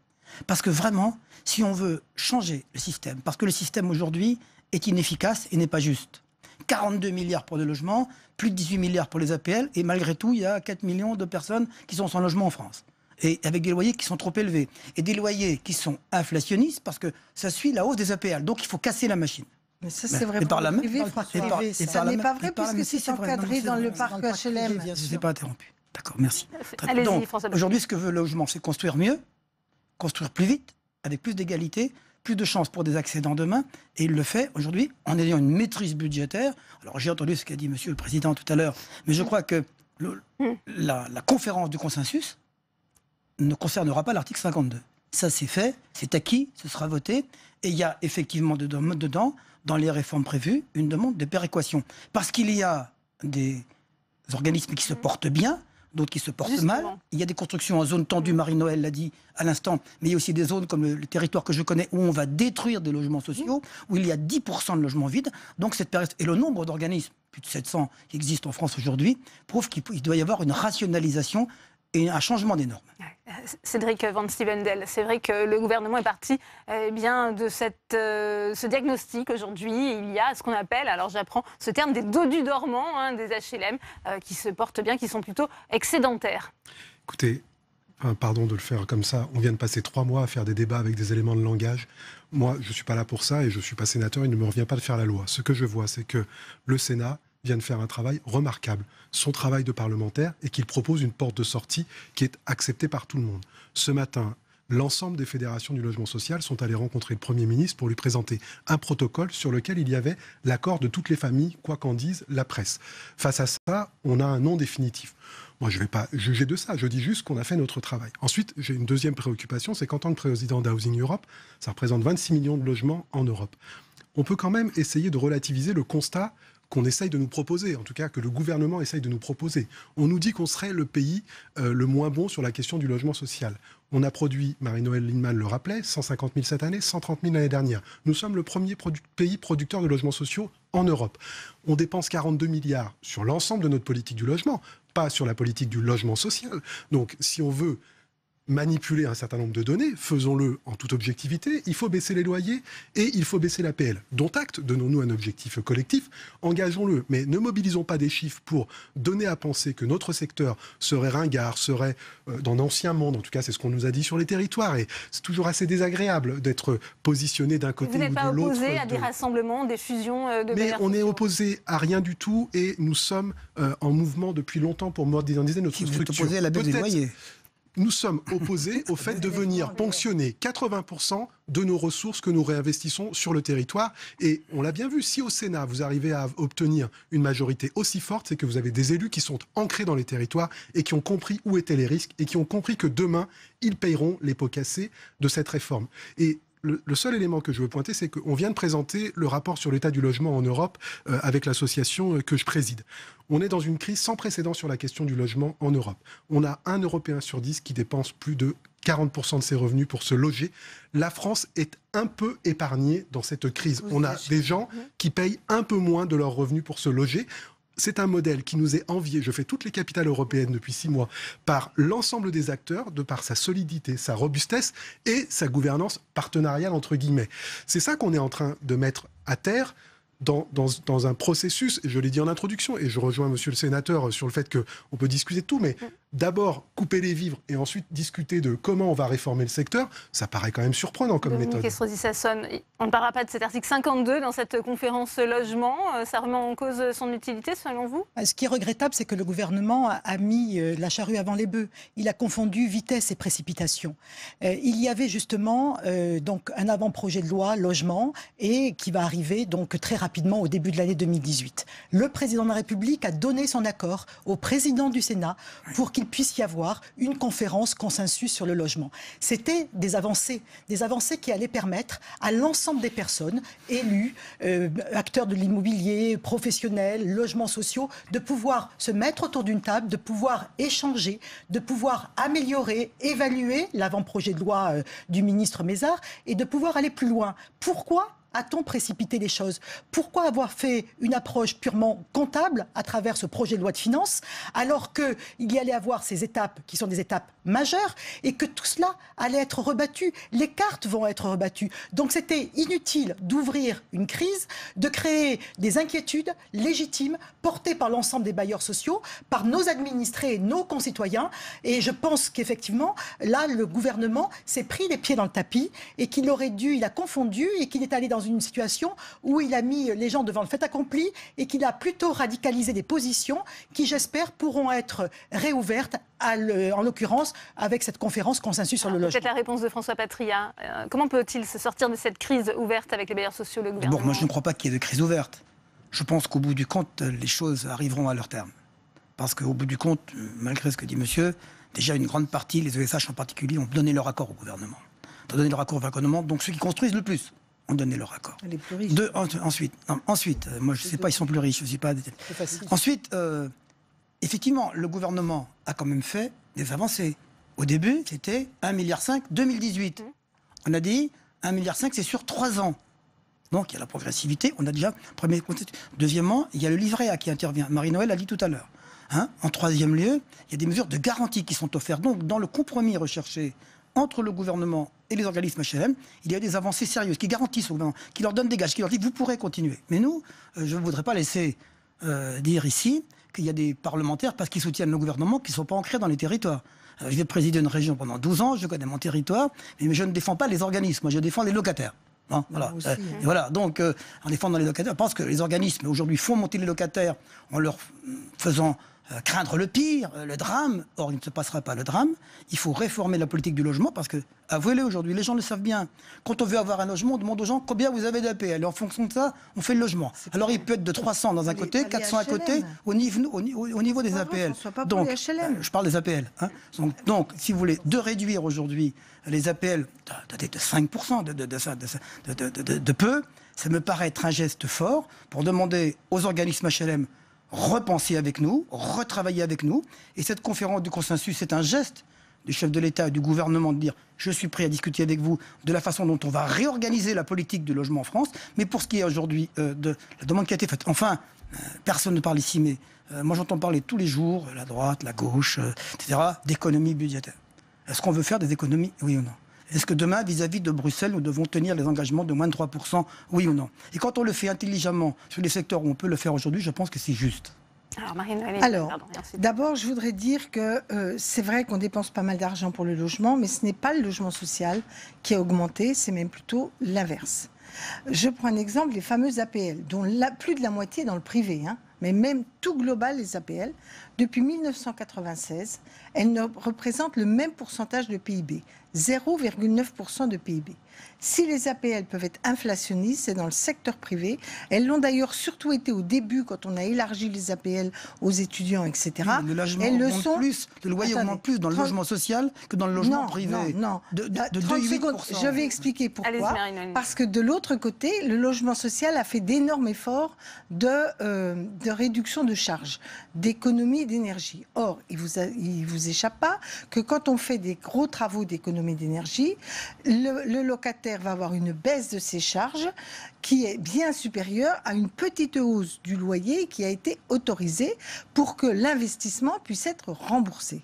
Parce que vraiment, si on veut changer le système, parce que le système aujourd'hui est inefficace et n'est pas juste. 42 milliards pour le logement, plus de 18 milliards pour les APL, et malgré tout, il y a 4 millions de personnes qui sont sans logement en France. Et avec des loyers qui sont trop élevés. Et des loyers qui sont inflationnistes, parce que ça suit la hausse des APL. Donc il faut casser la machine. Mais ça, c'est vrai pour le privé, François. Ça n'est pas vrai, puisque c'est encadré dans le parc HLM. Je ne vous ai pas interrompu. D'accord, merci. Donc, aujourd'hui, ce que veut le logement, c'est construire mieux, construire plus vite, avec plus d'égalité, plus de chances pour des accédants demain, et il le fait aujourd'hui en ayant une maîtrise budgétaire. Alors j'ai entendu ce qu'a dit Monsieur le Président tout à l'heure, mais je crois que la conférence du consensus ne concernera pas l'article 52. Ça c'est fait, c'est acquis, ce sera voté, et il y a effectivement dedans, dans les réformes prévues, une demande de péréquation. Parce qu'il y a des organismes qui se portent bien, d'autres qui se portent mal. Il y a des constructions en zone tendue, Marie-Noël l'a dit à l'instant, mais il y a aussi des zones comme le territoire que je connais où on va détruire des logements sociaux, où il y a 10% de logements vides. Donc cette période, et le nombre d'organismes, plus de 700 qui existent en France aujourd'hui, prouve qu'il doit y avoir une rationalisation et un changement des normes. Cédric Van Stevendel, c'est vrai que le gouvernement est parti bien de ce diagnostic aujourd'hui. Il y a ce qu'on appelle, alors j'apprends ce terme, des dodus dormants, des HLM qui se portent bien, qui sont plutôt excédentaires. Écoutez, pardon de le faire comme ça, on vient de passer 3 mois à faire des débats avec des éléments de langage. Moi, je ne suis pas là pour ça et je ne suis pas sénateur, il ne me revient pas de faire la loi. Ce que je vois, c'est que le Sénat vient de faire un travail remarquable, son travail de parlementaire, et qu'il propose une porte de sortie qui est acceptée par tout le monde. Ce matin, l'ensemble des fédérations du logement social sont allées rencontrer le Premier ministre pour lui présenter un protocole sur lequel il y avait l'accord de toutes les familles, quoi qu'en dise la presse. Face à ça, on a un non définitif. Moi, je ne vais pas juger de ça, je dis juste qu'on a fait notre travail. Ensuite, j'ai une deuxième préoccupation, c'est qu'en tant que président d'Housing Europe, ça représente 26 millions de logements en Europe. On peut quand même essayer de relativiser le constat qu'on essaye de nous proposer, en tout cas que le gouvernement essaye de nous proposer. On nous dit qu'on serait le pays le moins bon sur la question du logement social. On a produit, Marie-Noël Lienemann le rappelait, 150 000 cette année, 130 000 l'année dernière. Nous sommes le premier pays producteur de logements sociaux en Europe. On dépense 42 milliards sur l'ensemble de notre politique du logement, pas sur la politique du logement social. Donc si on veut manipuler un certain nombre de données, faisons-le en toute objectivité, il faut baisser les loyers et il faut baisser l'APL. Dont acte, donnons-nous un objectif collectif, engageons-le, mais ne mobilisons pas des chiffres pour donner à penser que notre secteur serait ringard, serait dans l'ancien monde, en tout cas c'est ce qu'on nous a dit sur les territoires, et c'est toujours assez désagréable d'être positionné d'un côté ou de l'autre. Vous n'êtes pas opposé à des rassemblements, des fusions de Mais bailleurs on est sociaux. opposé à rien du tout et nous sommes en mouvement depuis longtemps pour moderniser notre structure. Vous êtes opposé à la baisse des loyers. Nous sommes opposés au fait de venir ponctionner 80% de nos ressources que nous réinvestissons sur le territoire. Et on l'a bien vu, si au Sénat, vous arrivez à obtenir une majorité aussi forte, c'est que vous avez des élus qui sont ancrés dans les territoires et qui ont compris où étaient les risques et qui ont compris que demain, ils payeront les pots cassés de cette réforme. Et le seul élément que je veux pointer, c'est qu'on vient de présenter le rapport sur l'état du logement en Europe avec l'association que je préside. On est dans une crise sans précédent sur la question du logement en Europe. On a 1 Européen sur 10 qui dépense plus de 40% de ses revenus pour se loger. La France est un peu épargnée dans cette crise. On a des gens qui payent un peu moins de leurs revenus pour se loger. C'est un modèle qui nous est envié, je fais toutes les capitales européennes depuis 6 mois, par l'ensemble des acteurs, de par sa solidité, sa robustesse et sa gouvernance partenariale, entre guillemets. C'est ça qu'on est en train de mettre à terre dans un processus, et je l'ai dit en introduction, et je rejoins monsieur le sénateur sur le fait qu'on peut discuter de tout, mais d'abord couper les vivres et ensuite discuter de comment on va réformer le secteur, ça paraît quand même surprenant comme méthode. Dominique Estrosi-Sassone, on ne parlera pas de cet article 52 dans cette conférence logement. Ça remet en cause son utilité, selon vous? Ce qui est regrettable, c'est que le gouvernement a mis la charrue avant les bœufs. Il a confondu vitesse et précipitation. Il y avait justement donc un avant-projet de loi logement et qui va arriver donc très rapidement au début de l'année 2018. Le président de la République a donné son accord au président du Sénat pour qu'il puisse y avoir une conférence consensus sur le logement. C'était des avancées qui allaient permettre à l'ensemble des personnes, élus, acteurs de l'immobilier, professionnels, logements sociaux, de pouvoir se mettre autour d'une table, de pouvoir échanger, de pouvoir améliorer, évaluer l'avant-projet de loi du ministre Mézard et de pouvoir aller plus loin. Pourquoi a-t-on précipité les choses? Pourquoi avoir fait une approche purement comptable à travers ce projet de loi de finances, alors qu'il y allait avoir ces étapes qui sont des étapes majeures et que tout cela allait être rebattu? Les cartes vont être rebattues. Donc c'était inutile d'ouvrir une crise, de créer des inquiétudes légitimes portées par l'ensemble des bailleurs sociaux, par nos administrés, nos concitoyens. Et je pense qu'effectivement, là, le gouvernement s'est pris les pieds dans le tapis et qu'il aurait dû, il a confondu et qu'il est allé dans une situation où il a mis les gens devant le fait accompli et qu'il a plutôt radicalisé des positions qui, j'espère, pourront être réouvertes, en l'occurrence, avec cette conférence consensus sur le logement. Peut-être la réponse de François Patria. Comment peut-il se sortir de cette crise ouverte avec les bailleurs sociaux, le gouvernement? Bon, moi, je ne crois pas qu'il y ait de crise ouverte. Je pense qu'au bout du compte, les choses arriveront à leur terme. Parce qu'au bout du compte, malgré ce que dit monsieur, déjà une grande partie, les ESH en particulier, ont donné leur accord au gouvernement. Ils ont donné leur accord au gouvernement, donc ceux qui construisent le plus ont donné leur accord. Les plus riches. Ensuite, moi je ne sais pas, ils sont plus riches, je ne sais pas. Ensuite, effectivement, le gouvernement a quand même fait des avancées. Au début, c'était 1,5 milliard 2018. On a dit 1,5 milliard, c'est sur 3 ans. Donc il y a la progressivité, on a déjà premier. Deuxièmement, il y a le livret A qui intervient. Marie-Noël a dit tout à l'heure. En troisième lieu, il y a des mesures de garantie qui sont offertes. Donc dans le compromis recherché entre le gouvernement et les organismes HLM, il y a des avancées sérieuses qui garantissent au gouvernement, qui leur donnent des gages, qui leur disent vous pourrez continuer. Mais nous, je ne voudrais pas laisser dire ici qu'il y a des parlementaires, parce qu'ils soutiennent le gouvernement, qui ne sont pas ancrés dans les territoires. Je vais présider une région pendant 12 ans, je connais mon territoire, mais je ne défends pas les organismes, moi je défends les locataires. Voilà. Aussi, et voilà. Donc, en défendant les locataires, je pense que les organismes aujourd'hui font monter les locataires en leur faisant craindre le pire, le drame. Or, il ne se passera pas le drame. Il faut réformer la politique du logement parce que, avouez-le aujourd'hui, les gens le savent bien. Quand on veut avoir un logement, on demande aux gens combien vous avez d'APL. Et en fonction de ça, on fait le logement. Alors, il peut être de 300 dans un côté, 400 à côté, au niveau des APL. Donc, je parle des APL. Donc, si vous voulez, de réduire aujourd'hui les APL de 5%, de peu, ça me paraît être un geste fort pour demander aux organismes HLM repenser avec nous, retravailler avec nous. Et cette conférence du consensus, c'est un geste du chef de l'État et du gouvernement de dire je suis prêt à discuter avec vous de la façon dont on va réorganiser la politique du logement en France. Mais pour ce qui est aujourd'hui de la demande qui a été faite, enfin, personne ne parle ici, mais moi j'entends parler tous les jours, la droite, la gauche, etc., d'économie budgétaire. Est-ce qu'on veut faire des économies, oui ou non? Est-ce que demain, vis-à-vis de Bruxelles, nous devons tenir les engagements de moins de 3%, oui ou non? Et quand on le fait intelligemment sur les secteurs où on peut le faire aujourd'hui, je pense que c'est juste. Alors, d'abord, je voudrais dire que c'est vrai qu'on dépense pas mal d'argent pour le logement, mais ce n'est pas le logement social qui a augmenté, c'est même plutôt l'inverse. Je prends un exemple, les fameuses APL, dont plus de la moitié dans le privé, mais même tout global, les APL, depuis 1996, elles ne représentent le même pourcentage de PIB, 0,9% de PIB. Si les APL peuvent être inflationnistes, c'est dans le secteur privé. Elles l'ont d'ailleurs surtout été au début, quand on a élargi les APL aux étudiants, etc. Oui, le loyer augmente plus dans le logement social que dans le logement privé. Non. De 30 secondes, je vais expliquer pourquoi. Parce que de l'autre côté, le logement social a fait d'énormes efforts de réduction de charges, d'économie d'énergie. Or, il vous échappe pas que quand on fait des gros travaux d'économie d'énergie, le locataire va avoir une baisse de ses charges qui est bien supérieure à une petite hausse du loyer qui a été autorisée pour que l'investissement puisse être remboursé.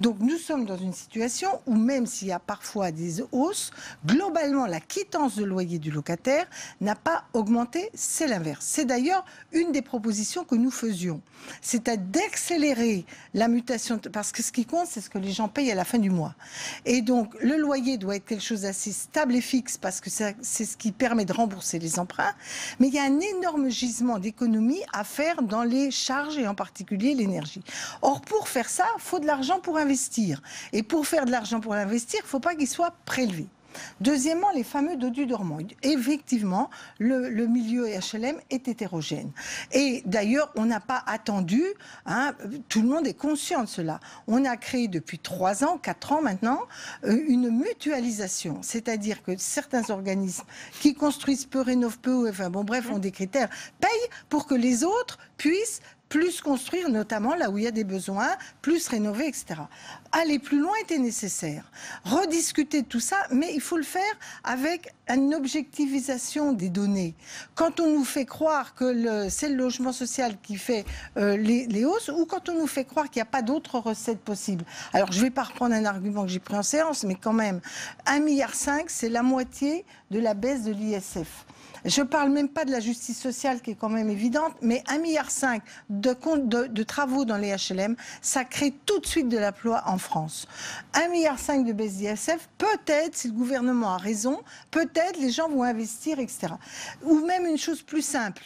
Donc nous sommes dans une situation où même s'il y a parfois des hausses, globalement la quittance de loyer du locataire n'a pas augmenté, c'est l'inverse. C'est d'ailleurs une des propositions que nous faisions. C'est d'accélérer la mutation, parce que ce qui compte, c'est ce que les gens payent à la fin du mois. Et donc le loyer doit être quelque chose d'assez stable et fixe, parce que c'est ce qui permet de rembourser les emprunts. Mais il y a un énorme gisement d'économie à faire dans les charges, et en particulier l'énergie. Or, pour faire ça, il faut de l'argent pour investir. Et pour faire de l'argent pour investir, il ne faut pas qu'il soit prélevé. Deuxièmement, les fameux dodus dormants. Effectivement, le milieu HLM est hétérogène. Et d'ailleurs, on n'a pas attendu, tout le monde est conscient de cela. On a créé depuis 3 ans, 4 ans maintenant, une mutualisation. C'est-à-dire que certains organismes qui construisent peu, rénovent peu, ont des critères, payent pour que les autres puissent plus construire, notamment là où il y a des besoins, plus rénover, etc. Aller plus loin était nécessaire. Rediscuter de tout ça, mais il faut le faire avec une objectivisation des données. Quand on nous fait croire que c'est le logement social qui fait les hausses, ou quand on nous fait croire qu'il n'y a pas d'autres recettes possibles. Alors, je ne vais pas reprendre un argument que j'ai pris en séance, mais quand même, 1,5 milliard, c'est la moitié de la baisse de l'ISF. Je ne parle même pas de la justice sociale qui est quand même évidente, mais 1,5 milliard de travaux dans les HLM, ça crée tout de suite de l'emploi en France. 1,5 milliard de baisse d'ISF, peut-être, si le gouvernement a raison, peut-être les gens vont investir, etc. Ou même une chose plus simple.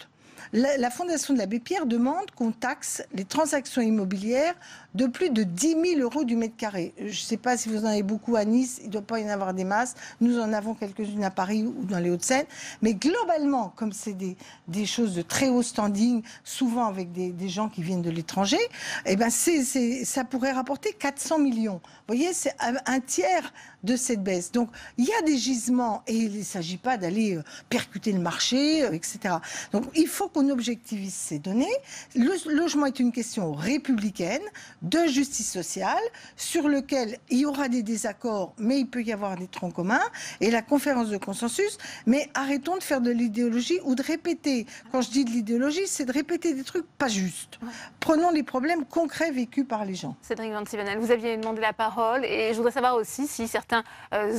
La Fondation de l'Abbé Pierre demande qu'on taxe les transactions immobilières de plus de 10 000 euros du mètre carré. Je ne sais pas si vous en avez beaucoup à Nice, il ne doit pas y en avoir des masses. Nous en avons quelques-unes à Paris ou dans les Hauts-de-Seine. Mais globalement, comme c'est des choses de très haut standing, souvent avec des gens qui viennent de l'étranger, eh ben ça pourrait rapporter 400 millions. Vous voyez, c'est un tiers de cette baisse. Donc, il y a des gisements et il ne s'agit pas d'aller percuter le marché, etc. Donc, il faut qu'on objectivise ces données. Le logement est une question républicaine, de justice sociale, sur lequel il y aura des désaccords, mais il peut y avoir des troncs communs, et la conférence de consensus. Mais arrêtons de faire de l'idéologie ou de répéter. Quand je dis de l'idéologie, c'est de répéter des trucs pas justes. Prenons les problèmes concrets vécus par les gens. Cédric Van Sievenel, vous aviez demandé la parole, et je voudrais savoir aussi si certains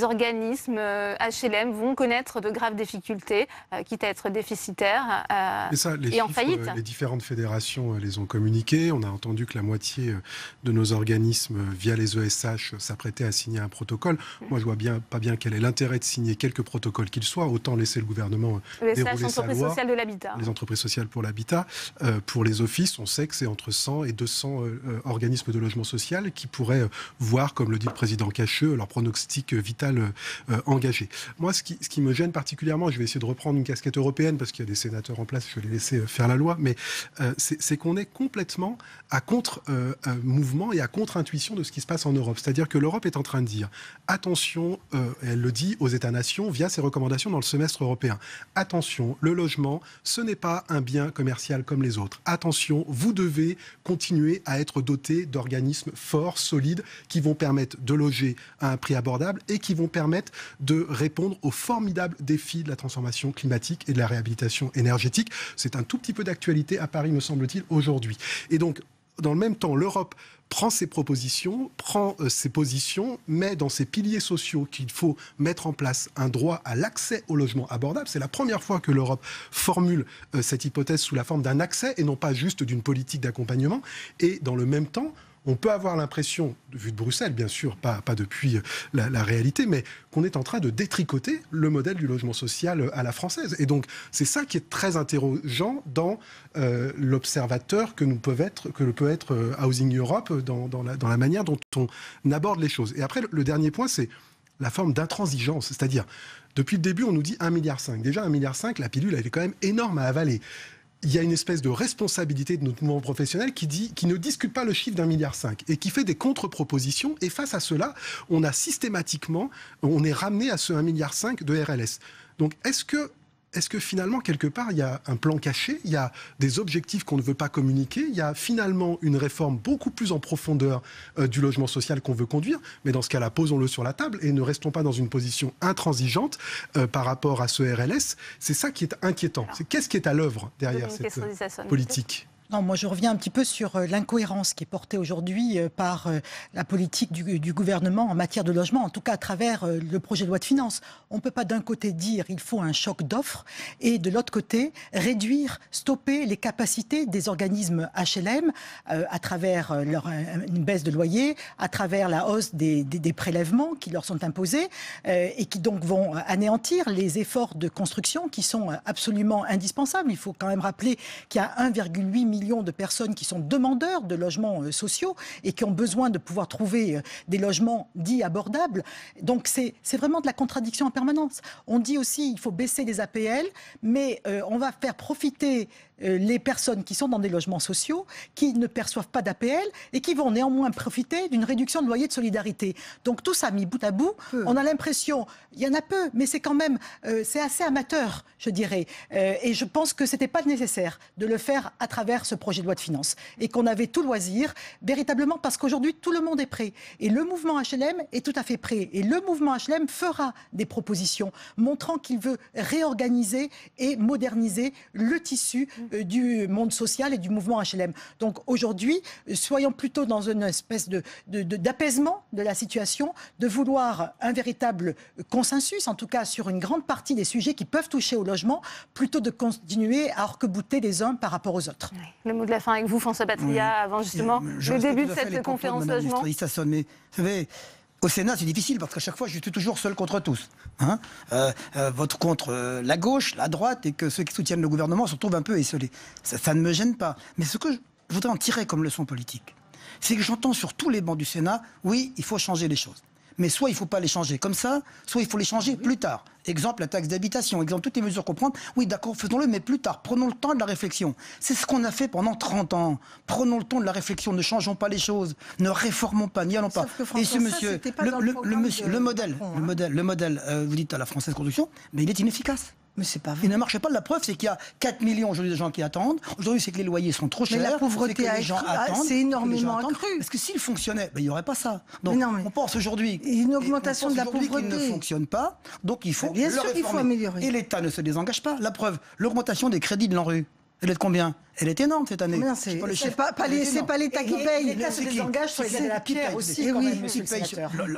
organismes HLM vont connaître de graves difficultés, quitte à être déficitaires et en faillite. Les différentes fédérations les ont communiquées. On a entendu que la moitié de nos organismes, via les ESH, s'apprêtaient à signer un protocole. Moi, je vois pas bien quel est l'intérêt de signer quelques protocoles qu'ils soient. Autant laisser le gouvernement dérouler sa loi. Sociales de l'habitat. Les entreprises sociales pour l'habitat. Pour les offices, on sait que c'est entre 100 et 200 organismes de logement social qui pourraient voir, comme le dit le président Cacheux, leur pronostic vital engagé. Moi, ce qui me gêne particulièrement, je vais essayer de reprendre une casquette européenne parce qu'il y a des sénateurs en place, je vais les laisser faire la loi, mais c'est qu'on est complètement à contre-mouvement et à contre-intuition de ce qui se passe en Europe. C'est-à-dire que l'Europe est en train de dire attention, elle le dit aux États-nations via ses recommandations dans le semestre européen. Attention, le logement, ce n'est pas un bien commercial comme les autres. Attention, vous devez continuer à être doté d'organismes forts, solides, qui vont permettre de loger à un prix abordable et qui vont permettre de répondre aux formidables défis de la transformation climatique et de la réhabilitation énergétique. C'est un tout petit peu d'actualité à Paris, me semble-t-il, aujourd'hui. Et donc, dans le même temps, l'Europe prend ses propositions, prend ses positions, met dans ses piliers sociaux qu'il faut mettre en place un droit à l'accès au logement abordable. C'est la première fois que l'Europe formule cette hypothèse sous la forme d'un accès et non pas juste d'une politique d'accompagnement. Et dans le même temps, on peut avoir l'impression, vu de Bruxelles, bien sûr, pas depuis la réalité, mais qu'on est en train de détricoter le modèle du logement social à la française. Et donc, c'est ça qui est très interrogeant dans l'observateur que peut être Housing Europe dans la manière dont on aborde les choses. Et après, le dernier point, c'est la forme d'intransigeance. C'est-à-dire, depuis le début, on nous dit 1,5 milliard. Déjà, 1,5 milliard, la pilule, elle est quand même énorme à avaler. Il y a une espèce de responsabilité de notre mouvement professionnel qui ne discute pas le chiffre d'1,5 milliard et qui fait des contre-propositions. Et face à cela, on est ramené à ce 1,5 milliard de RLS. Donc, est-ce que finalement, quelque part, il y a un plan caché, il y a des objectifs qu'on ne veut pas communiquer, il y a finalement une réforme beaucoup plus en profondeur du logement social qu'on veut conduire, mais dans ce cas-là, posons-le sur la table et ne restons pas dans une position intransigeante par rapport à ce RLS. C'est ça qui est inquiétant. C'est qu'est-ce qui est à l'œuvre derrière cette politique ? Non, moi je reviens un petit peu sur l'incohérence qui est portée aujourd'hui par la politique du gouvernement en matière de logement, en tout cas à travers le projet de loi de finances. On ne peut pas d'un côté dire il faut un choc d'offres et de l'autre côté réduire, stopper les capacités des organismes HLM à travers une baisse de loyer, à travers la hausse des prélèvements qui leur sont imposés et qui donc vont anéantir les efforts de construction qui sont absolument indispensables. Il faut quand même rappeler qu'il y a 1,8 million de personnes qui sont demandeurs de logements sociaux et qui ont besoin de pouvoir trouver des logements dits abordables. Donc c'est vraiment de la contradiction en permanence. On dit aussi qu'il faut baisser les APL, mais on va faire profiter les personnes qui sont dans des logements sociaux, qui ne perçoivent pas d'APL et qui vont néanmoins profiter d'une réduction de loyer de solidarité. Donc tout ça mis bout à bout, on a l'impression, il y en a peu, mais c'est quand même, c'est assez amateur, je dirais. Et je pense que c'était pas nécessaire de le faire à travers ce projet de loi de finances et qu'on avait tout loisir, véritablement parce qu'aujourd'hui tout le monde est prêt. Et le mouvement HLM est tout à fait prêt. Et le mouvement HLM fera des propositions montrant qu'il veut réorganiser et moderniser le tissu du monde social et du mouvement HLM. Donc aujourd'hui, soyons plutôt dans une espèce d'apaisement de la situation, de vouloir un véritable consensus, en tout cas sur une grande partie des sujets qui peuvent toucher au logement, plutôt de continuer à arc-bouter les uns par rapport aux autres. Oui. Le mot de la fin avec vous, François Patriat, avant justement le début de cette conférence logement. Mais vous savez, au Sénat, c'est difficile parce qu'à chaque fois, je suis toujours seul contre tous. Hein, vote contre la gauche, la droite, et que ceux qui soutiennent le gouvernement se retrouvent un peu esselés. Ça ne me gêne pas. Mais ce que je voudrais en tirer comme leçon politique, c'est que j'entends sur tous les bancs du Sénat, oui, il faut changer les choses. Mais soit il ne faut pas les changer comme ça, soit il faut les changer plus tard. Exemple, la taxe d'habitation, exemple, toutes les mesures qu'on prend. Oui, d'accord, faisons-le, mais plus tard. Prenons le temps de la réflexion. C'est ce qu'on a fait pendant 30 ans. Prenons le temps de la réflexion, ne changeons pas les choses, ne réformons pas, n'y allons pas. François, et ce monsieur, le modèle, vous dites à la Française Construction, mais il est inefficace. Mais c'est pas vrai. Il ne marche pas. La preuve, c'est qu'il y a 4 millions aujourd'hui de gens qui attendent. Aujourd'hui, c'est que les loyers sont trop chers. Mais la pauvreté c'est énormément accru. Parce que s'il fonctionnait, il n'y aurait pas ça. Donc, on pense aujourd'hui... Une augmentation de la pauvreté. Qu'il ne fonctionne pas. Donc, il faut bien sûr qu'il faut améliorer. Et l'État ne se désengage pas. La preuve, l'augmentation des crédits de l'ANRU. Elle est de combien? Elle est énorme cette année. C'est pas l'État qui paye. L'État se désengage sur les aides à la pierre aussi.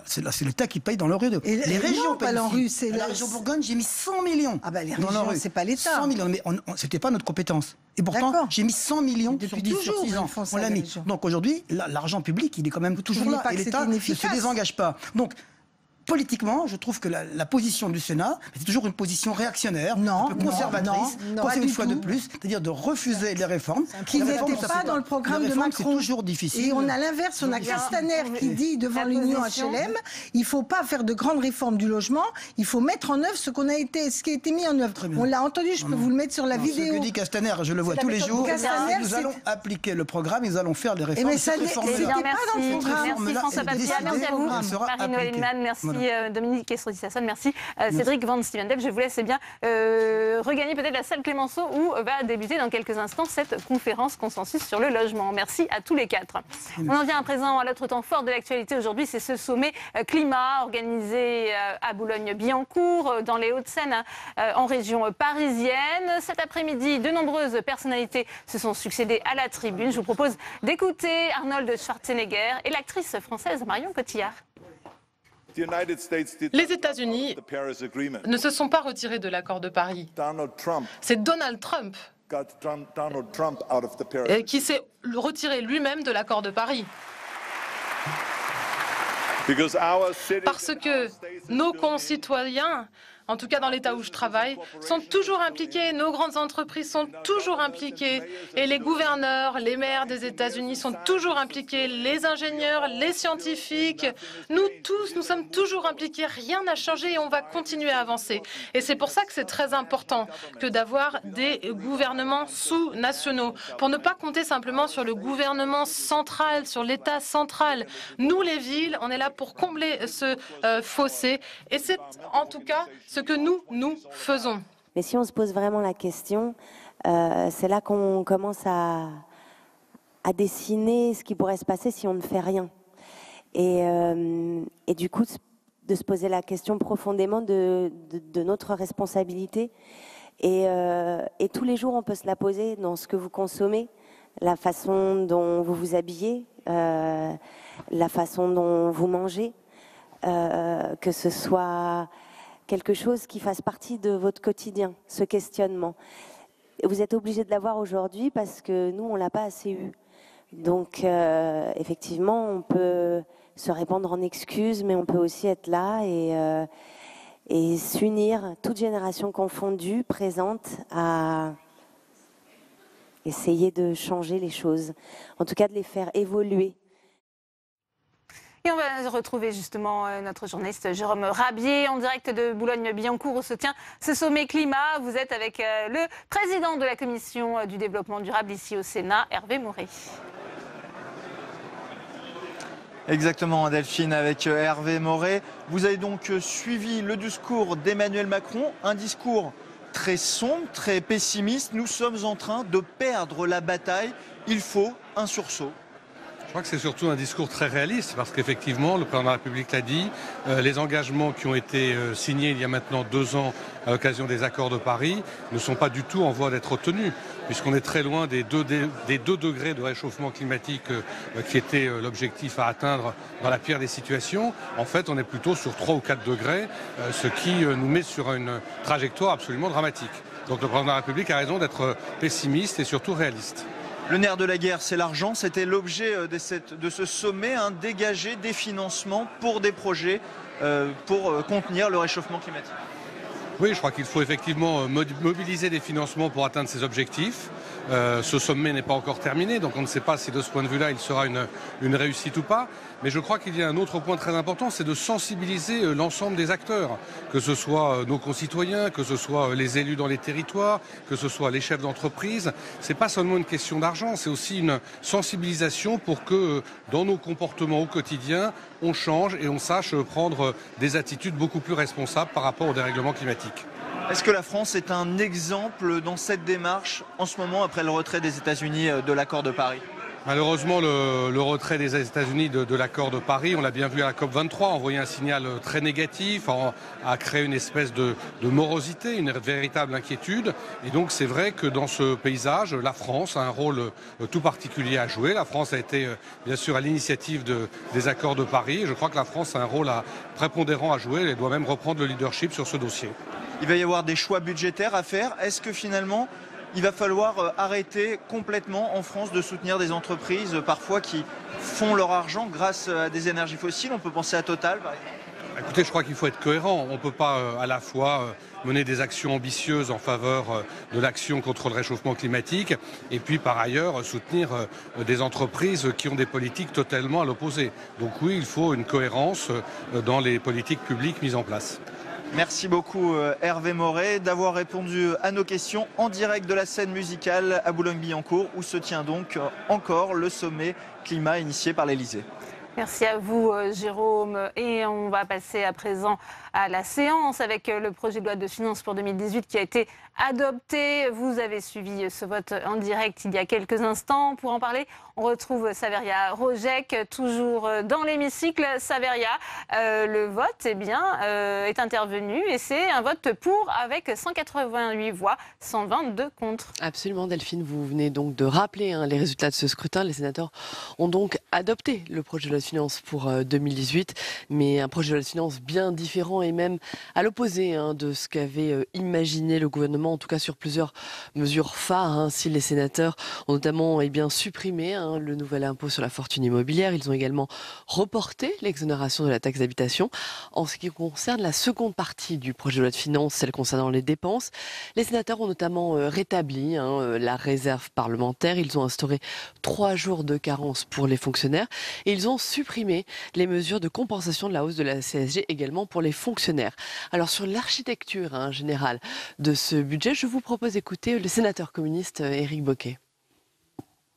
C'est l'État qui paye dans l'ANRU. Les régions payent l'ANRU. La région Bourgogne, j'ai mis 100 millions. Ah les régions, c'est pas l'État. 100 millions, mais c'était pas notre compétence. Et pourtant, j'ai mis 100 millions sur 6 ans. On l'a mis. Donc aujourd'hui, l'argent public, il est quand même toujours là. Et l'État ne se désengage pas. Donc, politiquement, je trouve que la position du Sénat, c'est toujours une position réactionnaire, un peu conservatrice, une fois de plus, c'est-à-dire de refuser les réformes. Qui n'étaient pas dans le programme de Macron. C'est toujours difficile. Et on a l'inverse, on a Castaner qui dit devant l'Union HLM, il ne faut pas faire de grandes réformes du logement, il faut mettre en œuvre ce qui a été mis en œuvre. On l'a entendu, je peux vous le mettre sur la vidéo. Ce que dit Castaner, je le vois tous les jours. Nous allons appliquer le programme, nous allons faire les réformes. Mais ça n'était pas dans le programme. Merci François Patriat, merci à vous. Marie-Noëlle Lienemann, merci Dominique Estrosi-Sassone, merci Cédric Van Stevendel. Je vous laisse regagner peut-être la salle Clémenceau où va débuter dans quelques instants cette conférence consensus sur le logement. Merci à tous les quatre. On en vient à présent à l'autre temps fort de l'actualité aujourd'hui, c'est ce sommet climat organisé à Boulogne-Billancourt, dans les Hauts-de-Seine, en région parisienne. Cet après-midi, de nombreuses personnalités se sont succédées à la tribune. Je vous propose d'écouter Arnold Schwarzenegger et l'actrice française Marion Cotillard. Les États-Unis ne se sont pas retirés de l'accord de Paris. C'est Donald Trump qui s'est retiré lui-même de l'accord de Paris. Parce que nos concitoyens en tout cas dans l'État où je travaille, sont toujours impliqués, nos grandes entreprises sont toujours impliquées, et les gouverneurs, les maires des États-Unis sont toujours impliqués, les ingénieurs, les scientifiques, nous tous, nous sommes toujours impliqués, rien n'a changé et on va continuer à avancer. Et c'est pour ça que c'est très important que d'avoir des gouvernements sous-nationaux, pour ne pas compter simplement sur le gouvernement central, sur l'État central. Nous, les villes, on est là pour combler ce fossé, et c'est en tout cas ce que nous faisons. Mais si on se pose vraiment la question, c'est là qu'on commence à dessiner ce qui pourrait se passer si on ne fait rien. Et du coup, de se poser la question profondément de notre responsabilité. Et tous les jours, on peut se la poser dans ce que vous consommez, la façon dont vous vous habillez, la façon dont vous mangez, que ce soit quelque chose qui fasse partie de votre quotidien, ce questionnement. Vous êtes obligé de l'avoir aujourd'hui parce que nous, on ne l'a pas assez eu. Donc, effectivement, on peut se répandre en excuses, mais on peut aussi être là et s'unir, toute génération confondue, présente, à essayer de changer les choses, en tout cas de les faire évoluer. Et on va retrouver justement notre journaliste Jérôme Rabier en direct de Boulogne-Billancourt où se tient ce sommet climat. Vous êtes avec le président de la commission du développement durable ici au Sénat, Hervé Maurey. Exactement, Delphine, avec Hervé Maurey. Vous avez donc suivi le discours d'Emmanuel Macron, un discours très sombre, très pessimiste. Nous sommes en train de perdre la bataille. Il faut un sursaut. Je crois que c'est surtout un discours très réaliste parce qu'effectivement, le président de la République l'a dit, les engagements qui ont été signés il y a maintenant 2 ans à l'occasion des accords de Paris ne sont pas du tout en voie d'être tenus, puisqu'on est très loin des 2 degrés de réchauffement climatique qui était l'objectif à atteindre dans la pire des situations. En fait, on est plutôt sur 3 ou 4 degrés, ce qui nous met sur une trajectoire absolument dramatique. Donc le président de la République a raison d'être pessimiste et surtout réaliste. Le nerf de la guerre, c'est l'argent. C'était l'objet de ce sommet, dégager des financements pour des projets pour contenir le réchauffement climatique. Oui, je crois qu'il faut effectivement mobiliser des financements pour atteindre ces objectifs. Ce sommet n'est pas encore terminé, donc on ne sait pas si de ce point de vue-là, il sera une réussite ou pas. Mais je crois qu'il y a un autre point très important, c'est de sensibiliser l'ensemble des acteurs, que ce soit nos concitoyens, que ce soit les élus dans les territoires, que ce soit les chefs d'entreprise. Ce n'est pas seulement une question d'argent, c'est aussi une sensibilisation pour que dans nos comportements au quotidien, on change et on sache prendre des attitudes beaucoup plus responsables par rapport au dérèglement climatique. Est-ce que la France est un exemple dans cette démarche en ce moment après le retrait des États-Unis de l'accord de Paris ? Malheureusement, le retrait des États-Unis de l'accord de Paris, on l'a bien vu à la COP23, a envoyé un signal très négatif, a créé une espèce de morosité, une véritable inquiétude. Et donc c'est vrai que dans ce paysage, la France a un rôle tout particulier à jouer. La France a été bien sûr à l'initiative des accords de Paris. Je crois que la France a un rôle prépondérant à jouer. Elle doit même reprendre le leadership sur ce dossier. Il va y avoir des choix budgétaires à faire. Est-ce que finalement, il va falloir arrêter complètement en France de soutenir des entreprises parfois qui font leur argent grâce à des énergies fossiles? On peut penser à Total, par exemple. Écoutez, je crois qu'il faut être cohérent. On ne peut pas à la fois mener des actions ambitieuses en faveur de l'action contre le réchauffement climatique et puis par ailleurs soutenir des entreprises qui ont des politiques totalement à l'opposé. Donc oui, il faut une cohérence dans les politiques publiques mises en place. Merci beaucoup Hervé Maurey d'avoir répondu à nos questions en direct de la scène musicale à Boulogne-Billancourt où se tient donc encore le sommet climat initié par l'Elysée. Merci à vous Jérôme et on va passer à présent à la séance avec le projet de loi de finances pour 2018 qui a été adopté. Vous avez suivi ce vote en direct il y a quelques instants. Pour en parler, on retrouve Saveria Rojek, toujours dans l'hémicycle. Saveria, le vote est intervenu et c'est un vote pour avec 188 voix, 122 contre. Absolument Delphine, vous venez donc de rappeler les résultats de ce scrutin. Les sénateurs ont donc adopté le projet de loi de finances pour 2018, mais un projet de loi de finances bien différent et même à l'opposé de ce qu'avait imaginé le gouvernement en tout cas sur plusieurs mesures phares. Ainsi, les sénateurs ont notamment supprimé le nouvel impôt sur la fortune immobilière. Ils ont également reporté l'exonération de la taxe d'habitation. En ce qui concerne la seconde partie du projet de loi de finances, celle concernant les dépenses, les sénateurs ont notamment rétabli la réserve parlementaire. Ils ont instauré 3 jours de carence pour les fonctionnaires et ils ont supprimé les mesures de compensation de la hausse de la CSG également pour les fonctionnaires. Alors sur l'architecture générale de ce budget, je vous propose d'écouter le sénateur communiste Éric Bocquet.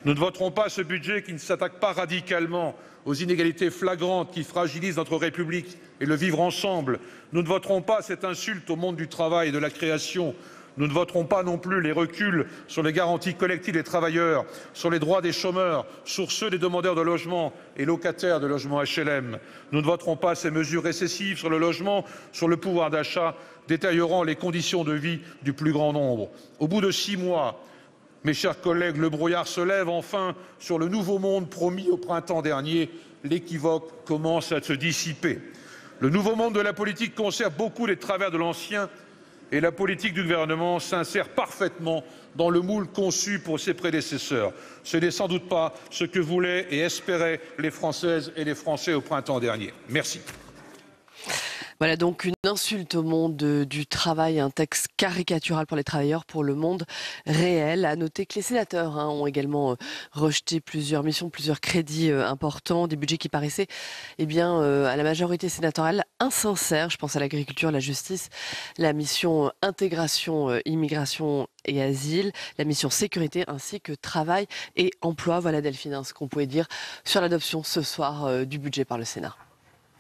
Nous ne voterons pas ce budget qui ne s'attaque pas radicalement aux inégalités flagrantes qui fragilisent notre République et le vivre ensemble. Nous ne voterons pas cette insulte au monde du travail et de la création. Nous ne voterons pas non plus les reculs sur les garanties collectives des travailleurs, sur les droits des chômeurs, sur ceux des demandeurs de logement et locataires de logements HLM. Nous ne voterons pas ces mesures récessives sur le logement, sur le pouvoir d'achat, détériorant les conditions de vie du plus grand nombre. Au bout de 6 mois, mes chers collègues, le brouillard se lève enfin sur le nouveau monde promis au printemps dernier. L'équivoque commence à se dissiper. Le nouveau monde de la politique conserve beaucoup des travers de l'ancien et la politique du gouvernement s'insère parfaitement dans le moule conçu pour ses prédécesseurs. Ce n'est sans doute pas ce que voulaient et espéraient les Françaises et les Français au printemps dernier. Merci. Voilà donc une insulte au monde du travail, un texte caricatural pour les travailleurs, pour le monde réel. À noter que les sénateurs ont également rejeté plusieurs missions, plusieurs crédits importants, des budgets qui paraissaient à la majorité sénatoriale insincères. Je pense à l'agriculture, la justice, la mission intégration, immigration et asile, la mission sécurité ainsi que travail et emploi. Voilà Delphine, ce qu'on pouvait dire sur l'adoption ce soir du budget par le Sénat.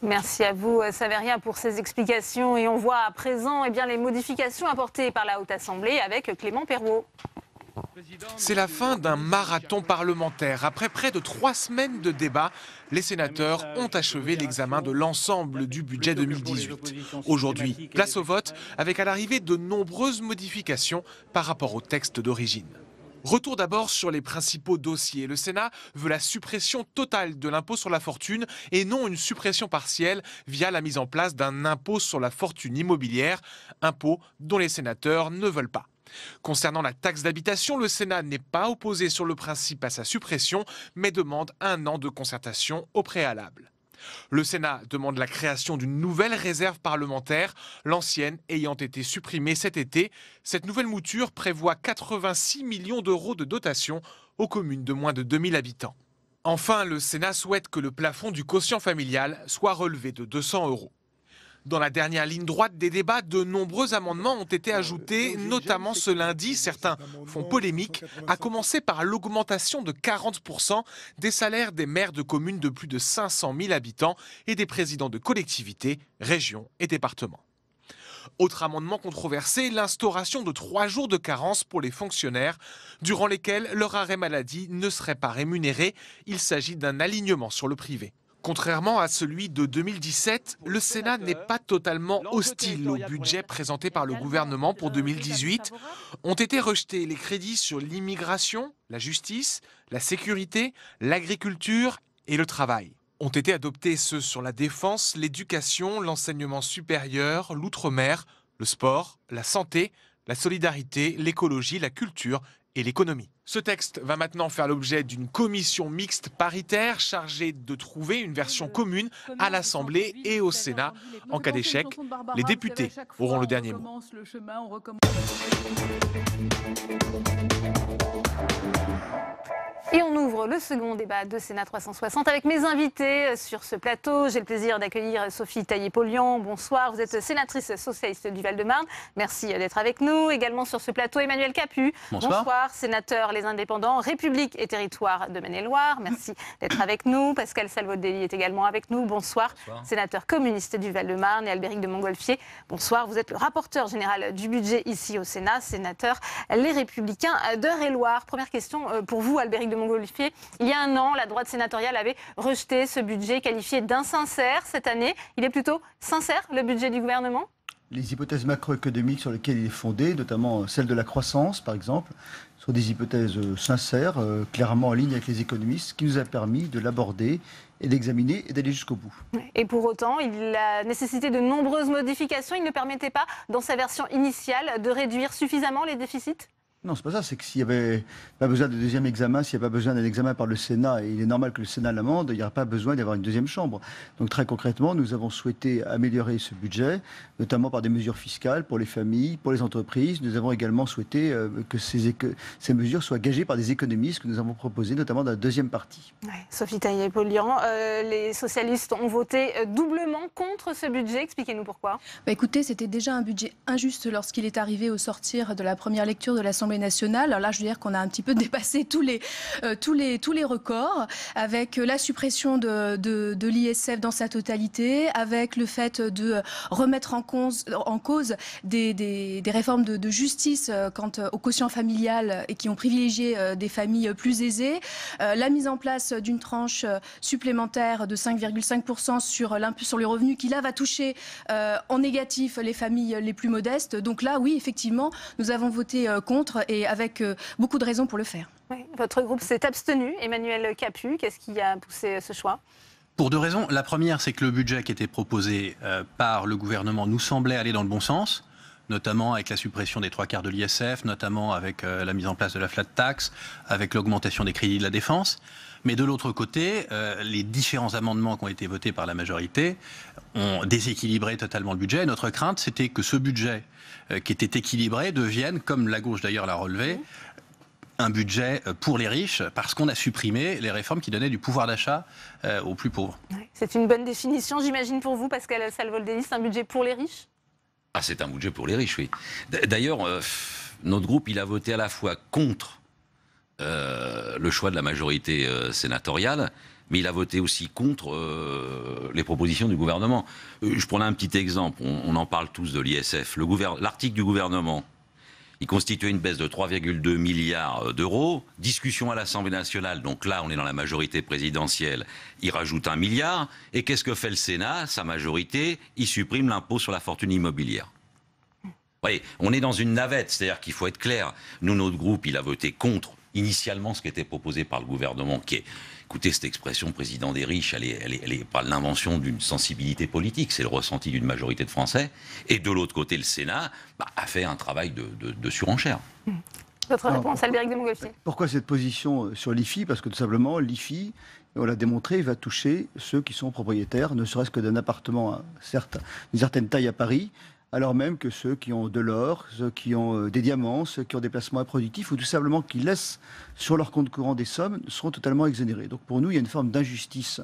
Merci à vous, Saveria, pour ces explications. Et on voit à présent les modifications apportées par la Haute Assemblée avec Clément Perrot. C'est la fin d'un marathon parlementaire. Après près de 3 semaines de débats, les sénateurs ont achevé l'examen de l'ensemble du budget 2018. Aujourd'hui, place au vote avec à l'arrivée de nombreuses modifications par rapport au texte d'origine. Retour d'abord sur les principaux dossiers. Le Sénat veut la suppression totale de l'impôt sur la fortune et non une suppression partielle via la mise en place d'un impôt sur la fortune immobilière, impôt dont les sénateurs ne veulent pas. Concernant la taxe d'habitation, le Sénat n'est pas opposé sur le principe à sa suppression, mais demande 1 an de concertation au préalable. Le Sénat demande la création d'une nouvelle réserve parlementaire, l'ancienne ayant été supprimée cet été. Cette nouvelle mouture prévoit 86 millions d'euros de dotation aux communes de moins de 2000 habitants. Enfin, le Sénat souhaite que le plafond du quotient familial soit relevé de 200 euros. Dans la dernière ligne droite des débats, de nombreux amendements ont été ajoutés, notamment ce lundi. Certains font polémique, à commencer par l'augmentation de 40% des salaires des maires de communes de plus de 500 000 habitants et des présidents de collectivités, régions et départements. Autre amendement controversé, l'instauration de 3 jours de carence pour les fonctionnaires, durant lesquels leur arrêt maladie ne serait pas rémunéré. Il s'agit d'un alignement sur le privé. Contrairement à celui de 2017, le Sénat n'est pas totalement hostile au budget présenté par le gouvernement pour 2018. Ont été rejetés les crédits sur l'immigration, la justice, la sécurité, l'agriculture et le travail. Ont été adoptés ceux sur la défense, l'éducation, l'enseignement supérieur, l'outre-mer, le sport, la santé, la solidarité, l'écologie, la culture et l'économie. Ce texte va maintenant faire l'objet d'une commission mixte paritaire chargée de trouver une version commune à l'Assemblée et au Sénat. En cas d'échec, les députés auront le dernier mot. Et on ouvre le second débat de Sénat 360 avec mes invités sur ce plateau. J'ai le plaisir d'accueillir Sophie Taillé-Polian. Bonsoir, vous êtes sénatrice socialiste du Val-de-Marne. Merci d'être avec nous. Également sur ce plateau, Emmanuel Capus. Bonsoir, sénateur Les Indépendants, République et Territoire de Maine-et-Loire. Merci d'être avec nous. Pascal Salvodelli est également avec nous. Bonsoir, sénateur communiste du Val-de-Marne. Et Albéric de Montgolfier. Bonsoir, vous êtes le rapporteur général du budget ici au Sénat, sénateur Les Républicains d'Eure-et-Loire. Première question pour vous, Albéric de Montgolfier. Il y a 1 an, la droite sénatoriale avait rejeté ce budget qualifié d'insincère. Cette année, il est plutôt sincère, le budget du gouvernement ? Les hypothèses macroéconomiques sur lesquelles il est fondé, notamment celle de la croissance, par exemple, sont des hypothèses sincères, clairement en ligne avec les économistes, ce qui nous a permis de l'aborder et d'examiner et d'aller jusqu'au bout. Et pour autant, il a nécessité de nombreuses modifications. Il ne permettait pas, dans sa version initiale, de réduire suffisamment les déficits ? Non, c'est pas ça. C'est que s'il n'y avait pas besoin de deuxième examen, s'il n'y a pas besoin d'un examen par le Sénat, et il est normal que le Sénat l'amende, il n'y aura pas besoin d'avoir une deuxième chambre. Donc très concrètement, nous avons souhaité améliorer ce budget, notamment par des mesures fiscales pour les familles, pour les entreprises. Nous avons également souhaité que ces mesures soient gagées par des économies, ce que nous avons proposé, notamment dans la deuxième partie. Sophie Taillé-Polian, les socialistes ont voté doublement contre ce budget. Expliquez-nous pourquoi. Écoutez, c'était déjà un budget injuste lorsqu'il est arrivé au sortir de la première lecture de l'Assemblée nationale. Alors là, je veux dire qu'on a un petit peu dépassé tous les records, avec la suppression de l'ISF dans sa totalité, avec le fait de remettre en cause des réformes de justice quant au quotient familial et qui ont privilégié des familles plus aisées, la mise en place d'une tranche supplémentaire de 5,5% sur l'impôt sur le revenu qui là va toucher en négatif les familles les plus modestes. Donc là, oui, effectivement, nous avons voté contre et avec beaucoup de raisons pour le faire. Oui, votre groupe s'est abstenu. Emmanuel Capus, qu'est-ce qui a poussé ce choix ? Pour deux raisons. La première, c'est que le budget qui était proposé par le gouvernement nous semblait aller dans le bon sens, notamment avec la suppression des 3/4 de l'ISF, notamment avec la mise en place de la flat tax, avec l'augmentation des crédits de la défense. Mais de l'autre côté, les différents amendements qui ont été votés par la majorité ont déséquilibré totalement le budget. Et notre crainte, c'était que ce budget qui était équilibré devienne, comme la gauche d'ailleurs l'a relevé, un budget pour les riches, parce qu'on a supprimé les réformes qui donnaient du pouvoir d'achat aux plus pauvres. C'est une bonne définition, j'imagine, pour vous, Pascal Salvoldénis, un budget pour les riches ? Ah, c'est un budget pour les riches, oui. D'ailleurs, notre groupe, il a voté à la fois contre le choix de la majorité sénatoriale, mais il a voté aussi contre les propositions du gouvernement. Je prends un petit exemple, on en parle tous de l'ISF. L'article du gouvernement, il constituait une baisse de 3,2 milliards d'euros. Discussion à l'Assemblée nationale, donc là on est dans la majorité présidentielle, il rajoute 1 milliard. Et qu'est-ce que fait le Sénat, sa majorité ? Il supprime l'impôt sur la fortune immobilière. Oui, on est dans une navette, c'est-à-dire qu'il faut être clair. Nous, notre groupe, il a voté contre initialement ce qui était proposé par le gouvernement, qui est, écoutez, cette expression président des riches, elle est pas l'invention d'une sensibilité politique, c'est le ressenti d'une majorité de Français. Et de l'autre côté, le Sénat a fait un travail de surenchère. Votre réponse, Albéric de Montgolfier. Pourquoi cette position sur l'IFI ? Parce que tout simplement, l'IFI, on l'a démontré, va toucher ceux qui sont propriétaires, ne serait-ce que d'un appartement d'une certaine taille à Paris, alors même que ceux qui ont de l'or, ceux qui ont des diamants, ceux qui ont des placements improductifs ou tout simplement qui laissent sur leur compte courant des sommes seront totalement exonérés. Donc pour nous, il y a une forme d'injustice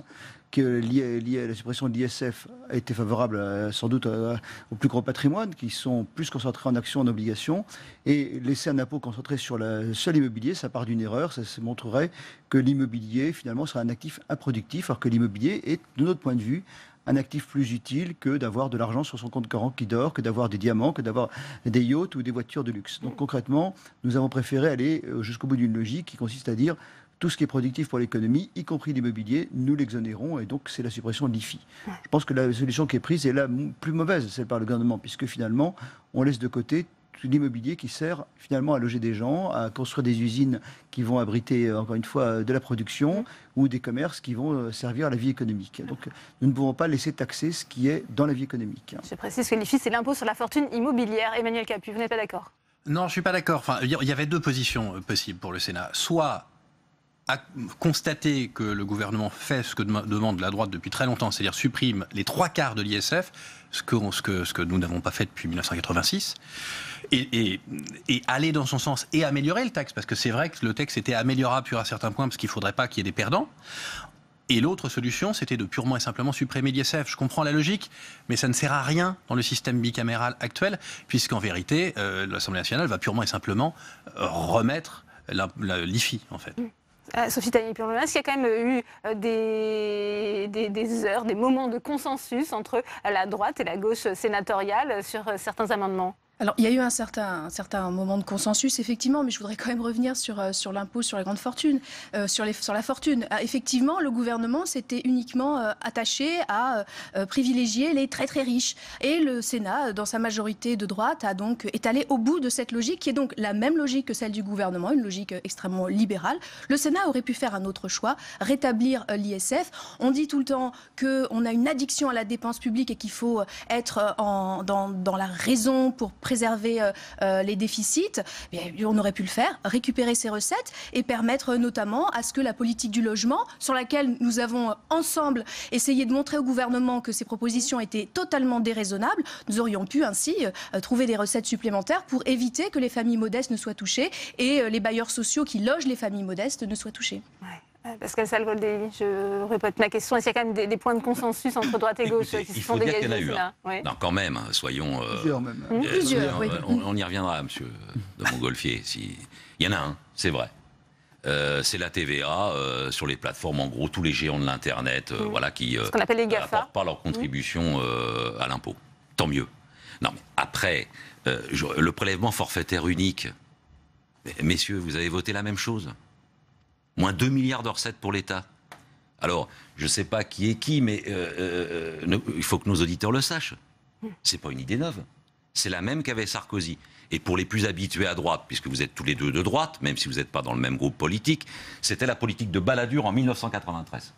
liée à la suppression de l'ISF a été favorable sans doute au plus gros patrimoine qui sont plus concentrés en actions, en obligations, et laisser un impôt concentré sur le seul immobilier, ça part d'une erreur, ça se montrerait que l'immobilier finalement sera un actif improductif, alors que l'immobilier est, de notre point de vue, un actif plus utile que d'avoir de l'argent sur son compte courant qui dort, que d'avoir des diamants, que d'avoir des yachts ou des voitures de luxe. Donc concrètement, nous avons préféré aller jusqu'au bout d'une logique qui consiste à dire tout ce qui est productif pour l'économie, y compris l'immobilier, nous l'exonérons, et donc c'est la suppression de l'IFI. Je pense que la solution qui est prise est la plus mauvaise, celle par le gouvernement, puisque finalement, on laisse de côté l'immobilier qui sert finalement à loger des gens, à construire des usines qui vont abriter, encore une fois, de la production ou des commerces qui vont servir à la vie économique. Donc nous ne pouvons pas laisser taxer ce qui est dans la vie économique. Je précise que l'IFI, c'est l'impôt sur la fortune immobilière. Emmanuel Capus, vous n'êtes pas d'accord ? Non, je ne suis pas d'accord. Enfin, il y avait deux positions possibles pour le Sénat. Soit à constater que le gouvernement fait ce que demande la droite depuis très longtemps, c'est-à-dire supprime les 3/4 de l'ISF, ce que nous n'avons pas fait depuis 1986, et aller dans son sens et améliorer le texte, parce que c'est vrai que le texte était améliorable sur un certain point, parce qu'il ne faudrait pas qu'il y ait des perdants. Et l'autre solution, c'était de purement et simplement supprimer l'ISF. Je comprends la logique, mais ça ne sert à rien dans le système bicaméral actuel, puisqu'en vérité, l'Assemblée nationale va purement et simplement remettre l'IFI, en fait. Sophie Taillé-Polian, est-ce qu'il y a quand même eu des heures, des moments de consensus entre la droite et la gauche sénatoriale sur certains amendements ? Alors, il y a eu un certain moment de consensus, effectivement, mais je voudrais quand même revenir sur l'impôt sur la grande fortune, sur la fortune. Effectivement, le gouvernement s'était uniquement attaché à privilégier les très très riches. Et le Sénat, dans sa majorité de droite, est allé au bout de cette logique, qui est donc la même logique que celle du gouvernement, une logique extrêmement libérale. Le Sénat aurait pu faire un autre choix, rétablir l'ISF. On dit tout le temps qu'on a une addiction à la dépense publique et qu'il faut être dans la raison pour préserver les déficits. Mais on aurait pu le faire, récupérer ces recettes et permettre notamment à ce que la politique du logement, sur laquelle nous avons ensemble essayé de montrer au gouvernement que ces propositions étaient totalement déraisonnables, nous aurions pu ainsi trouver des recettes supplémentaires pour éviter que les familles modestes ne soient touchées et les bailleurs sociaux qui logent les familles modestes ne soient touchés. Ouais. Pascal Salvodelli, je répète ma question. Est-ce qu'il y a quand même des points de consensus entre droite et gauche qui se sont dégagés? Il faut dire qu'il y en a eu. Oui. Non, quand même, soyons... Plusieurs même. Plusieurs, oui. On y reviendra, monsieur de Montgolfier. Il y en a un, c'est vrai. C'est la TVA sur les plateformes, en gros, tous les géants de l'Internet voilà, qui ce qu'on appelle les GAFA. Apportent pas leur contribution à l'impôt. Tant mieux. Non, mais après, le prélèvement forfaitaire unique, messieurs, vous avez voté la même chose. Moins 2 milliards de recettes pour l'État. Alors, je ne sais pas qui est qui, mais il faut que nos auditeurs le sachent. C'est pas une idée neuve. C'est la même qu'avait Sarkozy. Et pour les plus habitués à droite, puisque vous êtes tous les deux de droite, même si vous n'êtes pas dans le même groupe politique, c'était la politique de Balladur en 1993.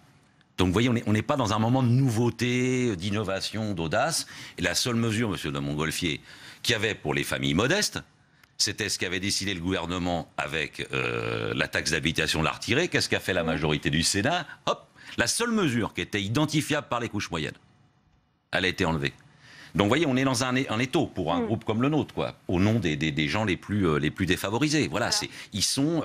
Donc vous voyez, on n'est pas dans un moment de nouveauté, d'innovation, d'audace. Et la seule mesure, monsieur de Montgolfier, qu'il y avait pour les familles modestes, c'était ce qu'avait décidé le gouvernement avec la taxe d'habitation, la retirer. Qu'est-ce qu'a fait la majorité du Sénat? Hop, la seule mesure qui était identifiable par les couches moyennes, elle a été enlevée. Donc vous voyez, on est dans un étau pour un groupe comme le nôtre, quoi, au nom des gens les plus défavorisés. Voilà, ils sont...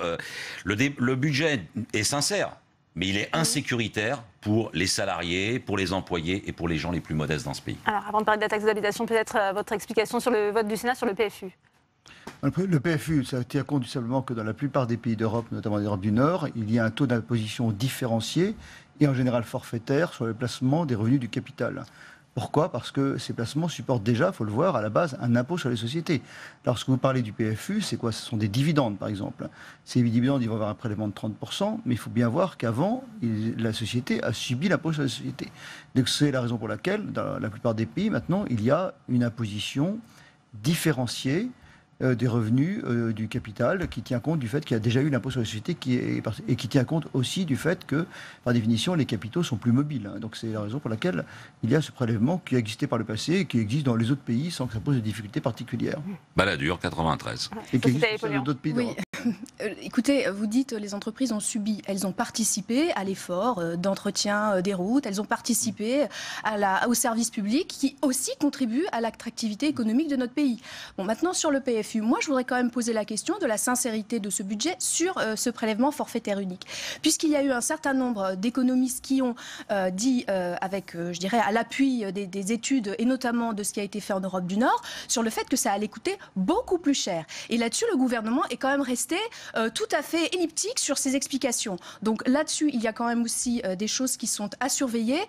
le budget est sincère, mais il est insécuritaire pour les salariés, pour les employés et pour les gens les plus modestes dans ce pays. Alors, avant de parler de la taxe d'habitation, peut-être votre explication sur le vote du Sénat sur le PFU. Le PFU, ça tient compte tout simplement que dans la plupart des pays d'Europe, notamment d'Europe du Nord, il y a un taux d'imposition différencié et en général forfaitaire sur le placement des revenus du capital. Pourquoi? Parce que ces placements supportent déjà, il faut le voir, à la base, un impôt sur les sociétés. Lorsque vous parlez du PFU, c'est quoi? Ce sont des dividendes, par exemple. Ces dividendes, ils vont avoir un prélèvement de 30%, mais il faut bien voir qu'avant, la société a subi l'impôt sur les sociétés. Donc c'est la raison pour laquelle, dans la plupart des pays, maintenant, il y a une imposition différenciée des revenus du capital qui tient compte du fait qu'il y a déjà eu l'impôt sur les sociétés et qui tient compte aussi du fait que, par définition, les capitaux sont plus mobiles. Donc c'est la raison pour laquelle il y a ce prélèvement qui a existé par le passé et qui existe dans les autres pays sans que ça pose de difficultés particulières. Balladur, 93. Et qui existe dans d'autres pays d'Europe. Écoutez, vous dites les entreprises ont subi, elles ont participé à l'effort d'entretien des routes, elles ont participé au service public qui aussi contribue à l'attractivité économique de notre pays. Bon, maintenant sur le PFU, moi je voudrais quand même poser la question de la sincérité de ce budget sur ce prélèvement forfaitaire unique. Puisqu'il y a eu un certain nombre d'économistes qui ont dit, avec, je dirais, à l'appui des études et notamment de ce qui a été fait en Europe du Nord, sur le fait que ça allait coûter beaucoup plus cher. Et là-dessus, le gouvernement est quand même resté tout à fait elliptique sur ses explications. Donc là-dessus, il y a quand même aussi des choses qui sont à surveiller.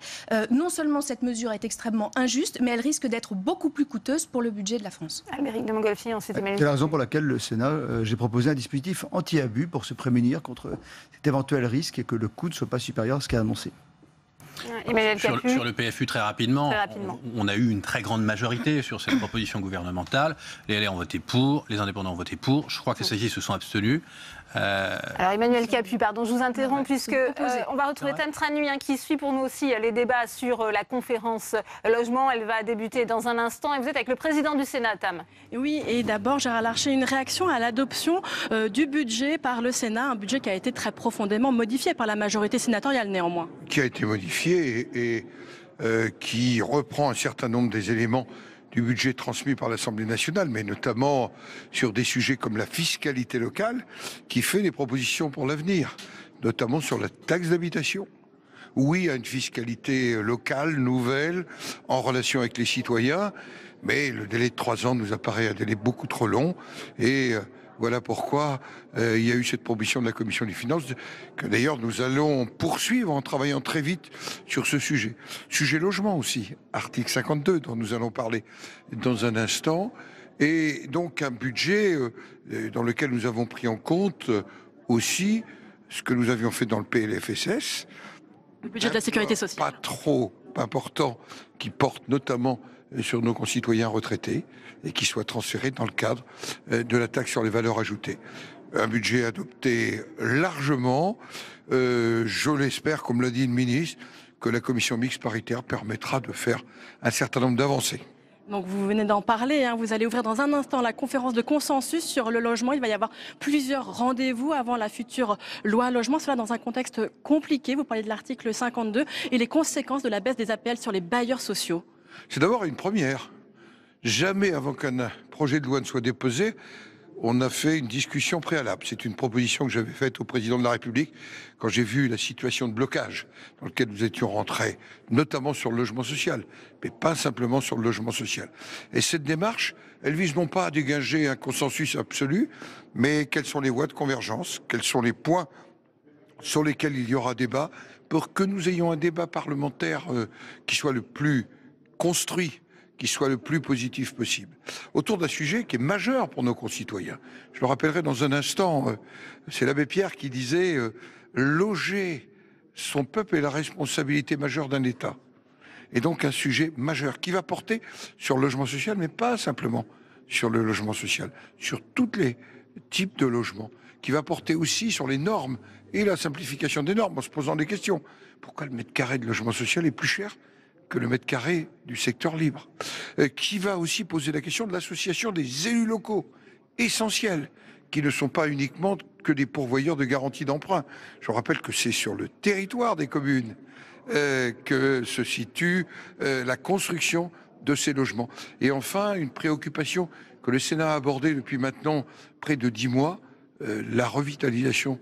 Non seulement cette mesure est extrêmement injuste, mais elle risque d'être beaucoup plus coûteuse pour le budget de la France. Albéric de Montgolfier, ensuite Emmanuel. C'est la raison pour laquelle le Sénat, j'ai proposé un dispositif anti-abus pour se prémunir contre cet éventuel risque et que le coût ne soit pas supérieur à ce qui est annoncé. Sur le PFU, très rapidement, on a eu une très grande majorité sur cette proposition gouvernementale. Les LR ont voté pour, les indépendants ont voté pour. Je crois que les socialistes se sont abstenus. Alors Emmanuel Capu, pardon, je vous interromps puisque on va retrouver Tam Tranui qui suit pour nous aussi les débats sur la conférence logement. Elle va débuter dans un instant et vous êtes avec le président du Sénat, Tam. Oui, et d'abord Gérard Larcher, une réaction à l'adoption du budget par le Sénat, un budget qui a été très profondément modifié par la majorité sénatoriale néanmoins. Qui a été modifié et qui reprend un certain nombre des éléments du budget transmis par l'Assemblée nationale, mais notamment sur des sujets comme la fiscalité locale, qui fait des propositions pour l'avenir, notamment sur la taxe d'habitation. Oui à une fiscalité locale, nouvelle, en relation avec les citoyens, mais le délai de 3 ans nous apparaît un délai beaucoup trop long et voilà pourquoi il y a eu cette proposition de la Commission des finances, que d'ailleurs nous allons poursuivre en travaillant très vite sur ce sujet. Sujet logement aussi, article 52 dont nous allons parler dans un instant. Et donc un budget dans lequel nous avons pris en compte aussi ce que nous avions fait dans le PLFSS. Le budget de la sécurité sociale. Pas trop important, qui porte notamment sur nos concitoyens retraités et qui soit transféré dans le cadre de la taxe sur les valeurs ajoutées. Un budget adopté largement, je l'espère, comme l'a dit le ministre, que la commission mixte paritaire permettra de faire un certain nombre d'avancées. Donc vous venez d'en parler, hein. Vous allez ouvrir dans un instant la conférence de consensus sur le logement. Il va y avoir plusieurs rendez-vous avant la future loi logement. Cela dans un contexte compliqué. Vous parlez de l'article 52 et les conséquences de la baisse des APL sur les bailleurs sociaux. C'est d'abord une première. Jamais avant qu'un projet de loi ne soit déposé, on a fait une discussion préalable. C'est une proposition que j'avais faite au président de la République quand j'ai vu la situation de blocage dans laquelle nous étions rentrés, notamment sur le logement social, mais pas simplement sur le logement social. Et cette démarche, elle vise non pas à dégager un consensus absolu, mais quelles sont les voies de convergence, quels sont les points sur lesquels il y aura débat, pour que nous ayons un débat parlementaire qui soit le plus construit, qui soit le plus positif possible, autour d'un sujet qui est majeur pour nos concitoyens. Je le rappellerai dans un instant, c'est l'abbé Pierre qui disait loger son peuple est la responsabilité majeure d'un État. Et donc un sujet majeur qui va porter sur le logement social, mais pas simplement sur le logement social, sur tous les types de logements, qui va porter aussi sur les normes et la simplification des normes, en se posant des questions. Pourquoi le mètre carré de logement social est plus cher que le mètre carré du secteur libre, qui va aussi poser la question de l'association des élus locaux, essentiels, qui ne sont pas uniquement que des pourvoyeurs de garanties d'emprunt. Je rappelle que c'est sur le territoire des communes que se situe la construction de ces logements. Et enfin, une préoccupation que le Sénat a abordée depuis maintenant près de 10 mois, la revitalisation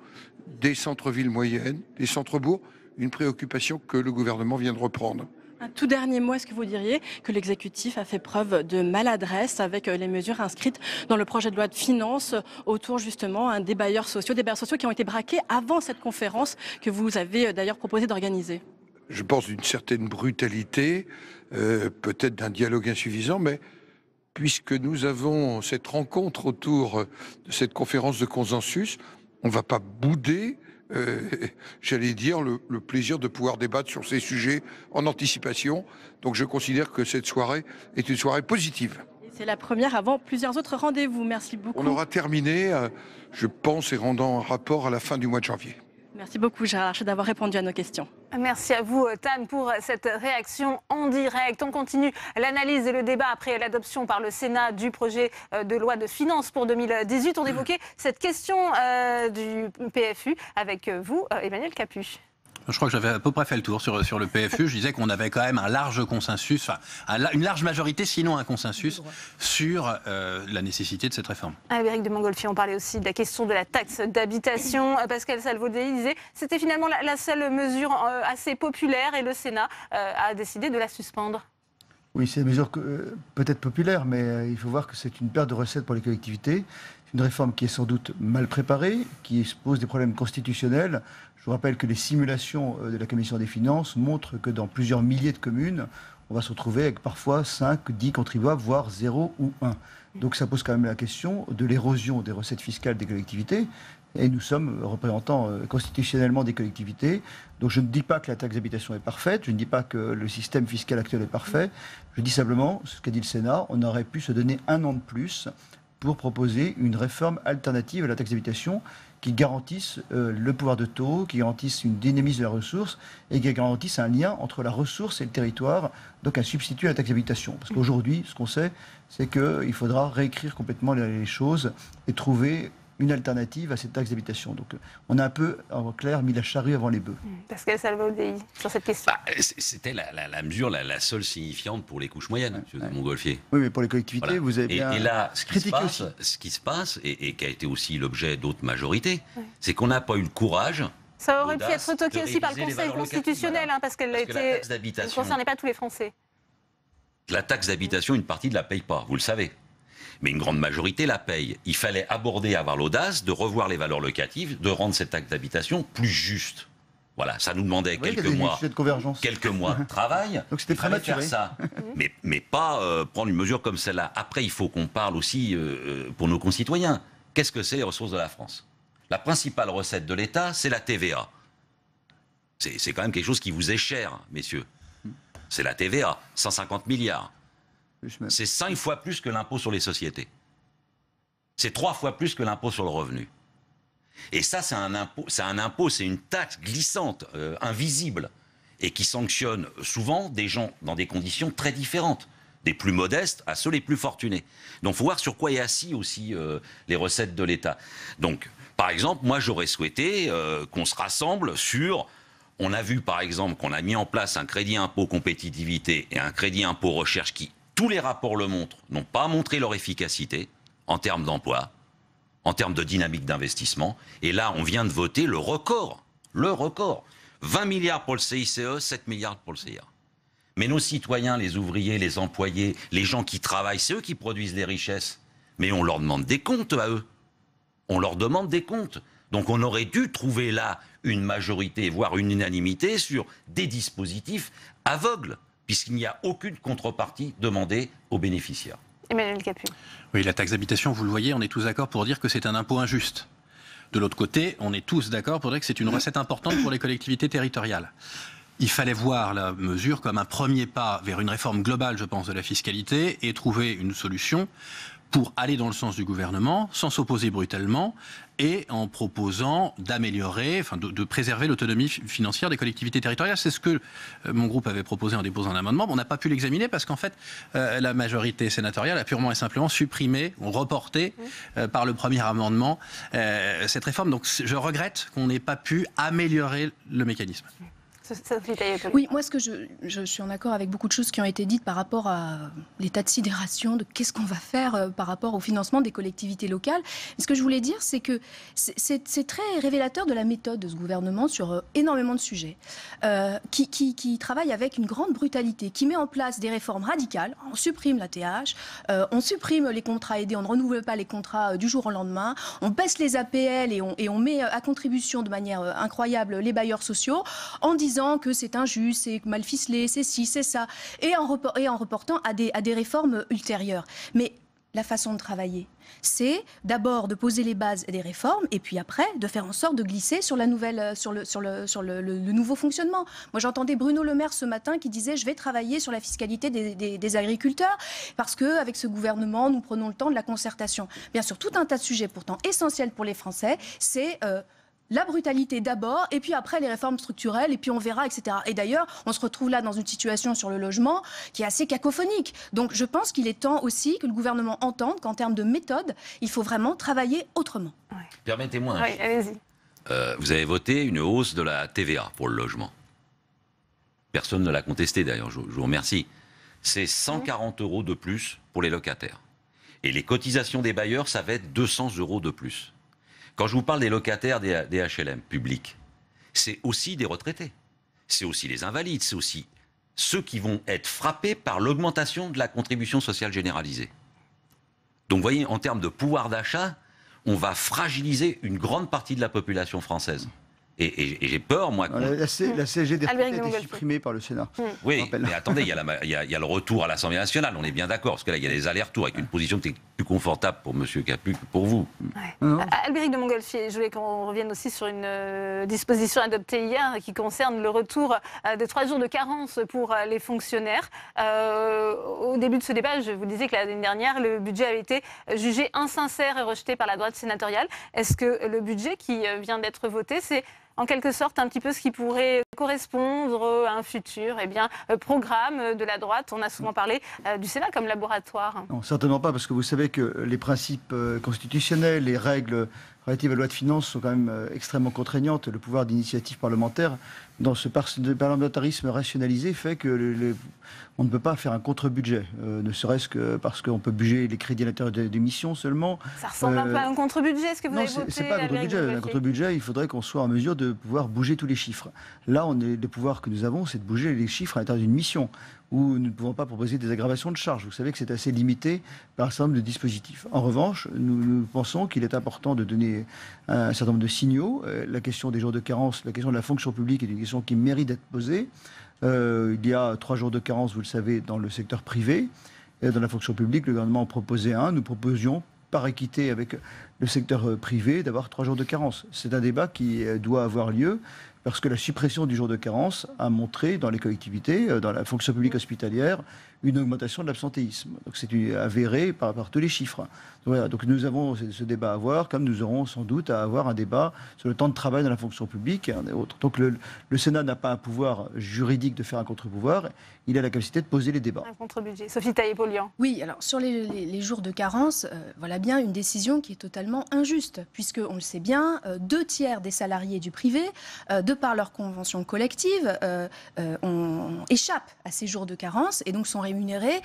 des centres-villes moyennes, des centres-bourgs, une préoccupation que le gouvernement vient de reprendre. Un tout dernier mot, est-ce que vous diriez que l'exécutif a fait preuve de maladresse avec les mesures inscrites dans le projet de loi de finances autour justement des bailleurs sociaux qui ont été braqués avant cette conférence que vous avez d'ailleurs proposé d'organiser? Je pense d'une certaine brutalité, peut-être d'un dialogue insuffisant, mais puisque nous avons cette rencontre autour de cette conférence de consensus, on ne va pas bouder j'allais dire, le plaisir de pouvoir débattre sur ces sujets en anticipation. Donc je considère que cette soirée est une soirée positive. C'est la première avant plusieurs autres rendez-vous. Merci beaucoup. On aura terminé, je pense, et rendant un rapport à la fin du mois de janvier. Merci beaucoup, Gérard Larcher, d'avoir répondu à nos questions. Merci à vous, Tan, pour cette réaction en direct. On continue l'analyse et le débat après l'adoption par le Sénat du projet de loi de finances pour 2018. On évoquait cette question du PFU avec vous, Emmanuel Capuche. Je crois que j'avais à peu près fait le tour sur le PFU. Je disais qu'on avait quand même un large consensus, enfin une large majorité, sinon un consensus, sur la nécessité de cette réforme. Albéric de Montgolfier, on parlait aussi de la question de la taxe d'habitation. Pascal Salvaudéry disait que c'était finalement la seule mesure assez populaire et le Sénat a décidé de la suspendre. Oui, c'est une mesure peut-être populaire, mais il faut voir que c'est une perte de recettes pour les collectivités. C'est une réforme qui est sans doute mal préparée, qui pose des problèmes constitutionnels. Je vous rappelle que les simulations de la Commission des finances montrent que dans plusieurs milliers de communes, on va se retrouver avec parfois 5, 10 contribuables, voire 0 ou 1. Donc ça pose quand même la question de l'érosion des recettes fiscales des collectivités. Et nous sommes représentants constitutionnellement des collectivités. Donc je ne dis pas que la taxe d'habitation est parfaite, je ne dis pas que le système fiscal actuel est parfait. Je dis simplement, ce qu'a dit le Sénat, on aurait pu se donner un an de plus pour proposer une réforme alternative à la taxe d'habitation qui garantisse le pouvoir de taux, qui garantisse une dynamisme de la ressource et qui garantisse un lien entre la ressource et le territoire, donc un substitut à la taxe d'habitation. Parce qu'aujourd'hui, ce qu'on sait, c'est qu'il faudra réécrire complètement les choses et trouver une alternative à cette taxe d'habitation. Donc on a un peu, en clair, mis la charrue avant les bœufs. Pascal Salvaudéry, sur cette question. C'était la mesure la seule signifiante pour les couches moyennes, M. Montgolfier. Oui, mais pour les collectivités, voilà. Vous avez bien et là, ce qui se passe, et qui a été aussi l'objet d'autres majorités, c'est qu'on n'a pas eu le courage. Ça aurait pu être retoqué aussi par le Conseil constitutionnel, parce qu'elle ne concernait pas tous les Français. La taxe d'habitation, une partie ne la paye pas, vous le savez. Mais une grande majorité la paye. Il fallait avoir l'audace de revoir les valeurs locatives, de rendre cette taxe d'habitation plus juste. Voilà, ça nous demandait quelques mois de travail. Donc c'était prématuré. Faire ça, mais pas prendre une mesure comme celle-là. Après, il faut qu'on parle aussi pour nos concitoyens. Qu'est-ce que c'est les ressources de la France? La principale recette de l'État, c'est la TVA. C'est quand même quelque chose qui vous est cher, messieurs. C'est la TVA, 150 milliards. C'est 5 fois plus que l'impôt sur les sociétés. C'est 3 fois plus que l'impôt sur le revenu. Et ça, c'est un impôt, c'est une taxe glissante, invisible, et qui sanctionne souvent des gens dans des conditions très différentes, des plus modestes à ceux les plus fortunés. Donc il faut voir sur quoi est assis aussi les recettes de l'État. Donc, par exemple, moi j'aurais souhaité qu'on se rassemble sur... On a vu par exemple qu'on a mis en place un crédit impôt compétitivité et un crédit impôt recherche qui, tous les rapports le montrent, n'ont pas montré leur efficacité en termes d'emploi, en termes de dynamique d'investissement. Et là, on vient de voter le record. 20 milliards pour le CICE, 7 milliards pour le CIA. Mais nos citoyens, les ouvriers, les employés, les gens qui travaillent, c'est eux qui produisent les richesses. Mais on leur demande des comptes à eux. On leur demande des comptes. Donc on aurait dû trouver là une majorité, voire une unanimité sur des dispositifs aveugles, puisqu'il n'y a aucune contrepartie demandée aux bénéficiaires. Emmanuel Capus. Oui, la taxe d'habitation, vous le voyez, on est tous d'accord pour dire que c'est un impôt injuste. De l'autre côté, on est tous d'accord pour dire que c'est une recette importante pour les collectivités territoriales. Il fallait voir la mesure comme un premier pas vers une réforme globale, je pense, de la fiscalité et trouver une solution pour aller dans le sens du gouvernement, sans s'opposer brutalement, et en proposant d'améliorer, enfin de préserver l'autonomie financière des collectivités territoriales. C'est ce que mon groupe avait proposé en déposant un amendement. On n'a pas pu l'examiner parce qu'en fait, la majorité sénatoriale a purement et simplement supprimé ou reporté par le premier amendement cette réforme. Donc je regrette qu'on n'ait pas pu améliorer le mécanisme. Oui, moi, je suis en accord avec beaucoup de choses qui ont été dites par rapport à l'état de sidération de qu'est-ce qu'on va faire par rapport au financement des collectivités locales. Mais ce que je voulais dire, c'est que c'est très révélateur de la méthode de ce gouvernement sur énormément de sujets, qui travaille avec une grande brutalité, qui met en place des réformes radicales. On supprime la TH, on supprime les contrats aidés, on ne renouvelle pas les contrats du jour au lendemain, on baisse les APL et on met à contribution de manière incroyable les bailleurs sociaux en disant que c'est injuste, c'est mal ficelé, c'est ci, c'est ça, et en reportant à des réformes ultérieures. Mais la façon de travailler, c'est d'abord de poser les bases des réformes et puis après de faire en sorte de glisser sur la nouvelle, sur le nouveau fonctionnement. Moi, j'entendais Bruno Le Maire ce matin qui disait « je vais travailler sur la fiscalité des agriculteurs parce qu'avec ce gouvernement, nous prenons le temps de la concertation ». Bien sûr, tout un tas de sujets pourtant essentiels pour les Français, c'est... la brutalité d'abord, et puis après les réformes structurelles, et puis on verra, etc. Et d'ailleurs, on se retrouve là dans une situation sur le logement qui est assez cacophonique. Donc je pense qu'il est temps aussi que le gouvernement entende qu'en termes de méthode, il faut vraiment travailler autrement. Ouais. Permettez-moi. Oui, allez-y. Vous avez voté une hausse de la TVA pour le logement. Personne ne l'a contesté d'ailleurs, je vous remercie. C'est 140 € de plus pour les locataires. Et les cotisations des bailleurs, ça va être 200 € de plus. Quand je vous parle des locataires des HLM publics, c'est aussi des retraités, c'est aussi les invalides, c'est aussi ceux qui vont être frappés par l'augmentation de la contribution sociale généralisée. Donc vous voyez, en termes de pouvoir d'achat, on va fragiliser une grande partie de la population française. Et j'ai peur, moi... La CSG des retraités a été supprimée par le Sénat. Oui, mais attendez, il y a le retour à l'Assemblée nationale, on est bien d'accord, parce que là, il y a des allers-retours avec une position peut-être plus confortable pour M. Capus que pour vous. Ouais. Albéric de Montgolfier, je voulais qu'on revienne aussi sur une disposition adoptée hier qui concerne le retour de 3 jours de carence pour les fonctionnaires. Au début de ce débat, je vous disais que l'année dernière, le budget avait été jugé insincère et rejeté par la droite sénatoriale. Est-ce que le budget qui vient d'être voté, c'est en quelque sorte un petit peu ce qui pourrait correspondre à un futur programme de la droite? On a souvent parlé du Sénat comme laboratoire. Non, certainement pas, parce que vous savez que les principes constitutionnels, les règles relatives à la loi de finances sont quand même extrêmement contraignantes. Le pouvoir d'initiative parlementaire, dans ce parlementarisme rationalisé, fait que on ne peut pas faire un contre-budget, ne serait-ce que parce qu'on peut budger les crédits à l'intérieur des missions seulement. Ça ressemble un peu à un contre-budget, ce que vous avez voté? Non, c'est pas un contre-budget. Un contre-budget, il faudrait qu'on soit en mesure de pouvoir bouger tous les chiffres. Là, le pouvoir que nous avons, c'est de bouger les chiffres à l'intérieur d'une mission. où nous ne pouvons pas proposer des aggravations de charges. Vous savez que c'est assez limité par un certain nombre de dispositifs. En revanche, nous pensons qu'il est important de donner un certain nombre de signaux. La question des jours de carence, la question de la fonction publique est une question qui mérite d'être posée. Il y a 3 jours de carence, vous le savez, dans le secteur privé. Et dans la fonction publique, le gouvernement en proposait un. Nous proposions, par équité avec le secteur privé, d'avoir 3 jours de carence. C'est un débat qui doit avoir lieu parce que la suppression du jour de carence a montré dans les collectivités, dans la fonction publique hospitalière, une augmentation de l'absentéisme. Donc c'est avéré par tous les chiffres. Donc, voilà, donc nous avons ce débat à avoir, comme nous aurons sans doute à avoir un débat sur le temps de travail dans la fonction publique et autres. Donc le Sénat n'a pas un pouvoir juridique de faire un contre-pouvoir, il a la capacité de poser les débats. Un contre-budget. Sophie Taillé-Polian. Oui, alors sur les jours de carence, voilà bien une décision qui est totalement injuste, puisque on le sait bien, 2 tiers des salariés du privé, de par leur convention collective, échappent à ces jours de carence et donc sont rémunérés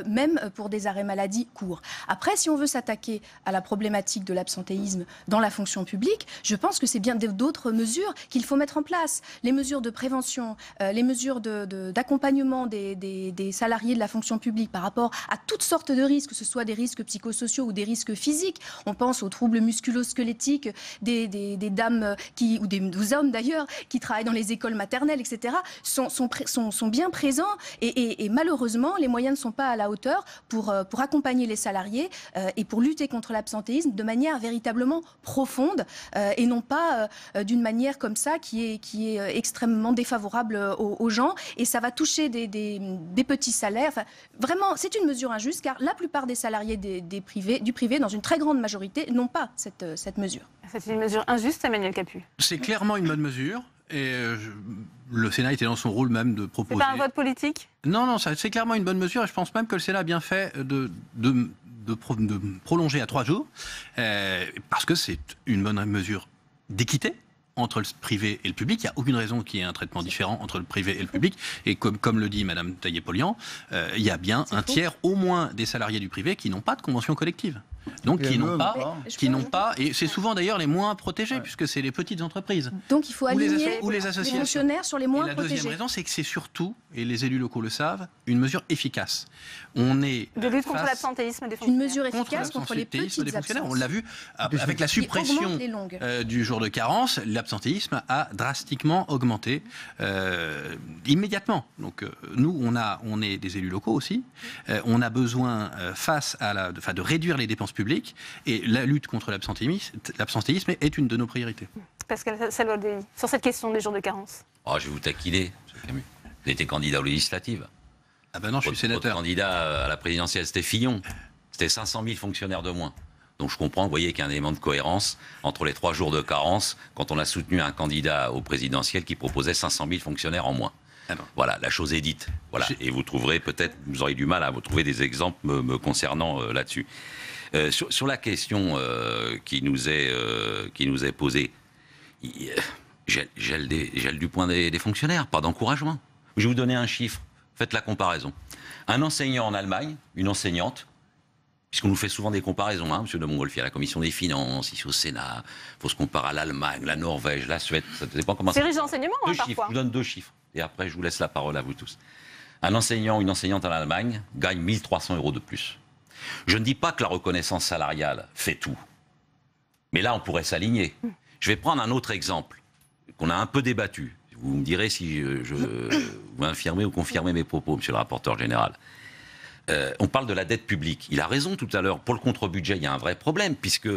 même pour des arrêts maladie courts. Après, si on veut s'attaquer à la problématique de l'absentéisme dans la fonction publique, je pense que c'est bien d'autres mesures qu'il faut mettre en place. Les mesures de prévention, les mesures d'accompagnement des salariés de la fonction publique par rapport à toutes sortes de risques, que ce soit des risques psychosociaux ou des risques physiques. On pense aux troubles musculo-squelettiques des dames ou des hommes d'ailleurs qui travaillent dans les écoles maternelles, etc., sont bien présents et malheureusement, les moyens ne sont pas à la hauteur pour accompagner les salariés et pour lutter contre l'absentéisme de manière véritablement profonde et non pas d'une manière comme ça qui est extrêmement défavorable aux gens. Et ça va toucher des petits salaires. Enfin, vraiment, c'est une mesure injuste car la plupart des salariés du privé, dans une très grande majorité, n'ont pas cette mesure. C'est une mesure injuste, Emmanuel Capus. C'est clairement une bonne mesure. Et le Sénat était dans son rôle même de proposer... C'est pas un vote politique ? Non, c'est clairement une bonne mesure. Et je pense même que le Sénat a bien fait de prolonger à 3 jours, parce que c'est une bonne mesure d'équité entre le privé et le public. Il n'y a aucune raison qu'il y ait un traitement différent entre le privé et le public. Et comme le dit Mme Taillé-Polian, il y a bien un tiers au moins des salariés du privé qui n'ont pas de convention collective. Donc qui n'ont pas, et c'est souvent d'ailleurs les moins protégés, puisque c'est les petites entreprises. Donc il faut aligner les associations. Les fonctionnaires sur les moins protégés. Et la deuxième raison, c'est que c'est surtout, et les élus locaux le savent, une mesure efficace. On est de lutte contre l'absentéisme des fonctionnaires. Une mesure efficace contre les petites absences. On l'a vu avec la suppression du jour de carence, l'absentéisme a drastiquement augmenté immédiatement. Donc nous, on est des élus locaux aussi. On a besoin de réduire les dépenses publiques, et la lutte contre l'absentéisme est une de nos priorités. Pascal Savoldelli, sur cette question des jours de carence. Je vais vous taquiner, M. Camus. Vous étiez candidat aux législatives. Ah ben non, je suis sénateur. Votre candidat à la présidentielle, c'était Fillon. C'était 500 000 fonctionnaires de moins. Donc je comprends, vous voyez qu'il y a un élément de cohérence entre les 3 jours de carence quand on a soutenu un candidat au présidentiel qui proposait 500 000 fonctionnaires en moins. Voilà, la chose est dite. Voilà. Et vous trouverez peut-être, vous aurez du mal à vous trouver des exemples me concernant là-dessus. Sur la question qui nous est posée, gel du point des fonctionnaires, pas d'encouragement. Je vais vous donner un chiffre, faites la comparaison. Un enseignant en Allemagne, une enseignante, puisqu'on nous fait souvent des comparaisons, M. de Montgolfier, à la Commission des Finances, ici au Sénat, il faut se comparer à l'Allemagne, la Norvège, la Suède, ça ne dépend comment ça. C'est riche d'enseignement, parfois. Je vous donne 2 chiffres, et après je vous laisse la parole à vous tous. Un enseignant ou une enseignante en Allemagne gagne 1 300 € de plus. Je ne dis pas que la reconnaissance salariale fait tout. Mais là, on pourrait s'aligner. Je vais prendre un autre exemple qu'on a un peu débattu. Vous me direz si vous infirmez ou confirmez mes propos, monsieur le rapporteur général. On parle de la dette publique. Il a raison tout à l'heure. Pour le contre-budget, il y a un vrai problème, puisque,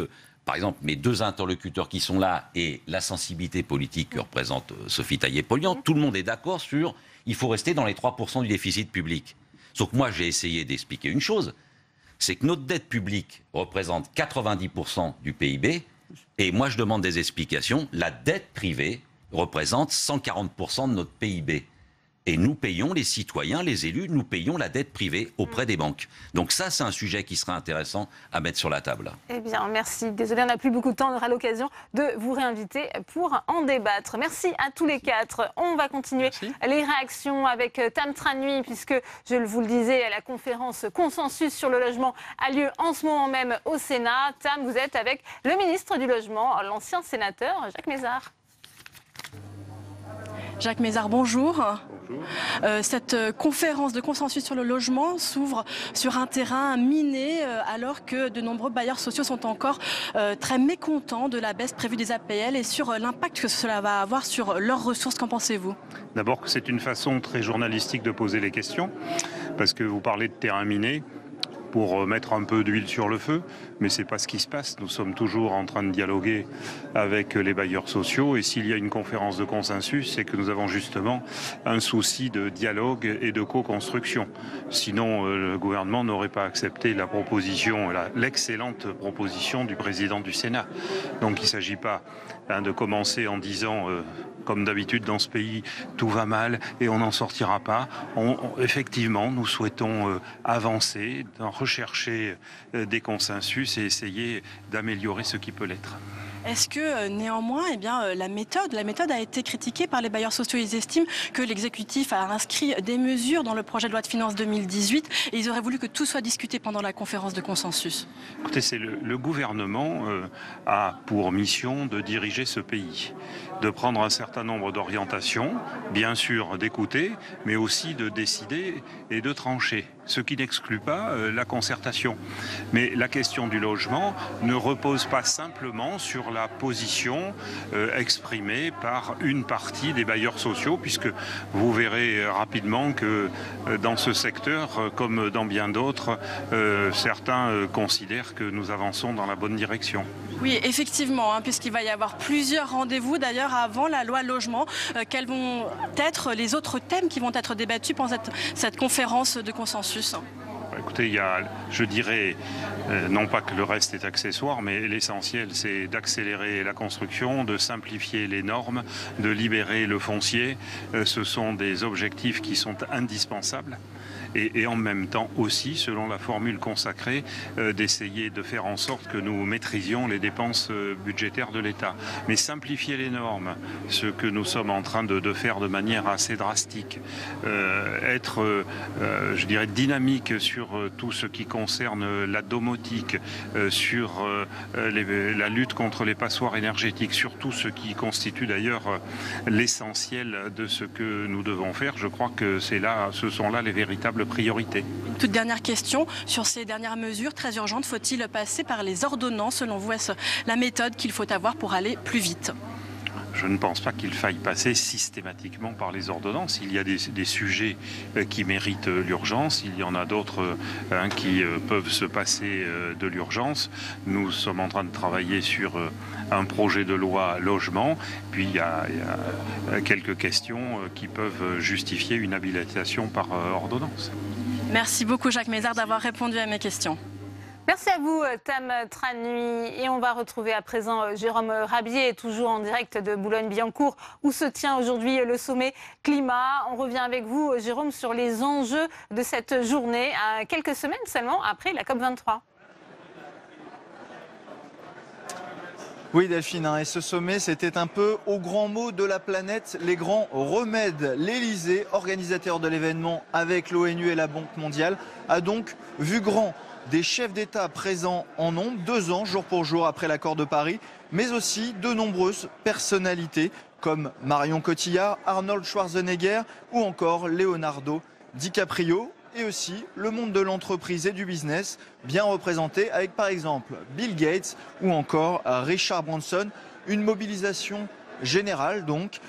par exemple, mes 2 interlocuteurs qui sont là et la sensibilité politique que représente Sophie Taillé-Polian, tout le monde est d'accord sur il faut rester dans les 3% du déficit public. Sauf que moi, j'ai essayé d'expliquer une chose, c'est que notre dette publique représente 90% du PIB, et moi je demande des explications. La dette privée représente 140% de notre PIB. Et nous payons, les citoyens, les élus, nous payons la dette privée auprès des banques. Donc ça, c'est un sujet qui serait intéressant à mettre sur la table. Eh bien, merci. Désolé, on n'a plus beaucoup de temps. On aura l'occasion de vous réinviter pour en débattre. Merci à tous les 4. On va continuer les réactions avec Tam Tranui, puisque, je vous le disais, la conférence Consensus sur le logement a lieu en ce moment même au Sénat. Tam, vous êtes avec le ministre du Logement, l'ancien sénateur Jacques Mézard. Jacques Mézard, bonjour. Cette conférence de consensus sur le logement s'ouvre sur un terrain miné alors que de nombreux bailleurs sociaux sont encore très mécontents de la baisse prévue des APL et sur l'impact que cela va avoir sur leurs ressources. Qu'en pensez-vous? D'abord que c'est une façon très journalistique de poser les questions, parce que vous parlez de terrain miné pour mettre un peu d'huile sur le feu, mais ce n'est pas ce qui se passe. Nous sommes toujours en train de dialoguer avec les bailleurs sociaux, et s'il y a une conférence de consensus, c'est que nous avons justement un souci de dialogue et de co-construction. Sinon, le gouvernement n'aurait pas accepté la proposition, l'excellente proposition du président du Sénat. Donc il ne s'agit pas de commencer en disant, comme d'habitude dans ce pays, tout va mal et on n'en sortira pas. Effectivement, nous souhaitons avancer, rechercher des consensus et essayer d'améliorer ce qui peut l'être. Est-ce que néanmoins, la méthode a été critiquée par les bailleurs sociaux? Ils estiment que l'exécutif a inscrit des mesures dans le projet de loi de finances 2018 et ils auraient voulu que tout soit discuté pendant la conférence de consensus. Écoutez, c'est le gouvernement a pour mission de diriger ce pays, de prendre un certain nombre d'orientations, bien sûr d'écouter, mais aussi de décider et de trancher, ce qui n'exclut pas la concertation. Mais la question du logement ne repose pas simplement sur la position exprimée par une partie des bailleurs sociaux, puisque vous verrez rapidement que dans ce secteur, comme dans bien d'autres, certains considèrent que nous avançons dans la bonne direction. Oui, effectivement, puisqu'il va y avoir plusieurs rendez-vous d'ailleurs avant la loi logement. Quels vont être les autres thèmes qui vont être débattus pendant cette conférence de consensus? Écoutez, il y a, je dirais, non pas que le reste est accessoire, mais l'essentiel, c'est d'accélérer la construction, de simplifier les normes, de libérer le foncier. Ce sont des objectifs qui sont indispensables. Et en même temps aussi, selon la formule consacrée, d'essayer de faire en sorte que nous maîtrisions les dépenses budgétaires de l'État. Mais simplifier les normes, ce que nous sommes en train de faire de manière assez drastique, être, je dirais, dynamique sur tout ce qui concerne la domotique, sur la lutte contre les passoires énergétiques, sur tout ce qui constitue d'ailleurs l'essentiel de ce que nous devons faire. Je crois que ce sont là les véritables priorité. Une toute dernière question sur ces dernières mesures très urgentes. Faut-il passer par les ordonnances? Selon vous, est-ce la méthode qu'il faut avoir pour aller plus vite? Je ne pense pas qu'il faille passer systématiquement par les ordonnances. Il y a des sujets qui méritent l'urgence, il y en a d'autres qui peuvent se passer de l'urgence. Nous sommes en train de travailler sur un projet de loi logement, puis il y a quelques questions qui peuvent justifier une habilitation par ordonnance. Merci beaucoup Jacques Mézard d'avoir répondu à mes questions. Merci à vous, Tam Tranui. Et on va retrouver à présent Jérôme Rabier, toujours en direct de Boulogne-Billancourt, où se tient aujourd'hui le sommet climat. On revient avec vous, Jérôme, sur les enjeux de cette journée, à quelques semaines seulement après la COP23. Oui Delphine, et ce sommet, c'était un peu au grand mot de la planète, les grands remèdes. L'Elysée, organisateur de l'événement avec l'ONU et la Banque mondiale, a donc vu grand. Des chefs d'État présents en nombre, 2 ans, jour pour jour, après l'accord de Paris, mais aussi de nombreuses personnalités comme Marion Cotillard, Arnold Schwarzenegger ou encore Leonardo DiCaprio. Et aussi le monde de l'entreprise et du business, bien représenté avec par exemple Bill Gates ou encore Richard Branson. Une mobilisation générale donc,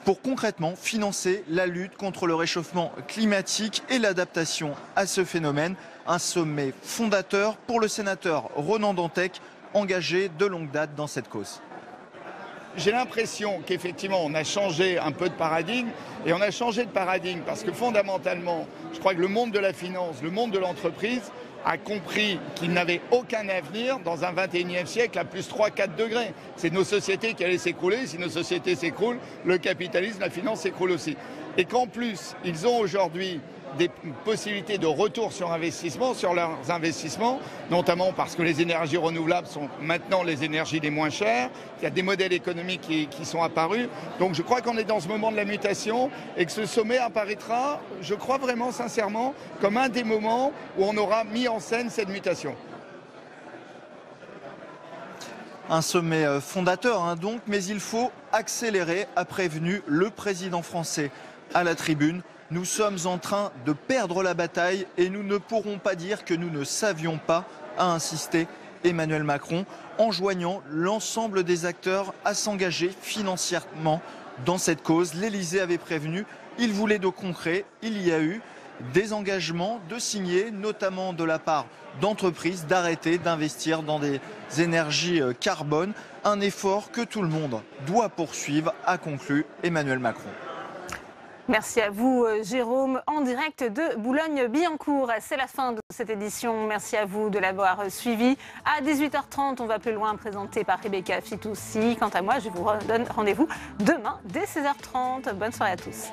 pour concrètement financer la lutte contre le réchauffement climatique et l'adaptation à ce phénomène. Un sommet fondateur pour le sénateur Ronan Dantec, engagé de longue date dans cette cause. J'ai l'impression qu'effectivement on a changé un peu de paradigme, et on a changé de paradigme parce que fondamentalement, je crois que le monde de la finance, le monde de l'entreprise a compris qu'il n'avait aucun avenir dans un 21e siècle à plus 3-4 degrés. C'est nos sociétés qui allaient s'écrouler. Si nos sociétés s'écroulent, le capitalisme, la finance s'écroule aussi. Et qu'en plus, ils ont aujourd'hui des possibilités de retour sur investissement, sur leurs investissements, notamment parce que les énergies renouvelables sont maintenant les énergies les moins chères, il y a des modèles économiques qui sont apparus. Donc je crois qu'on est dans ce moment de la mutation et que ce sommet apparaîtra, je crois vraiment sincèrement, comme un des moments où on aura mis en scène cette mutation. Un sommet fondateur donc, mais il faut accélérer, a prévenu le président français à la tribune. Nous sommes en train de perdre la bataille et nous ne pourrons pas dire que nous ne savions pas, a insisté Emmanuel Macron, enjoignant l'ensemble des acteurs à s'engager financièrement dans cette cause. L'Élysée avait prévenu, il voulait de concret, il y a eu des engagements de signer, notamment de la part d'entreprises, d'arrêter d'investir dans des énergies carbone. Un effort que tout le monde doit poursuivre, a conclu Emmanuel Macron. Merci à vous, Jérôme, en direct de Boulogne-Billancourt. C'est la fin de cette édition. Merci à vous de l'avoir suivi. À 18h30, on va plus loin, présenté par Rebecca Fitoussi. Quant à moi, je vous donne rendez-vous demain dès 16h30. Bonne soirée à tous.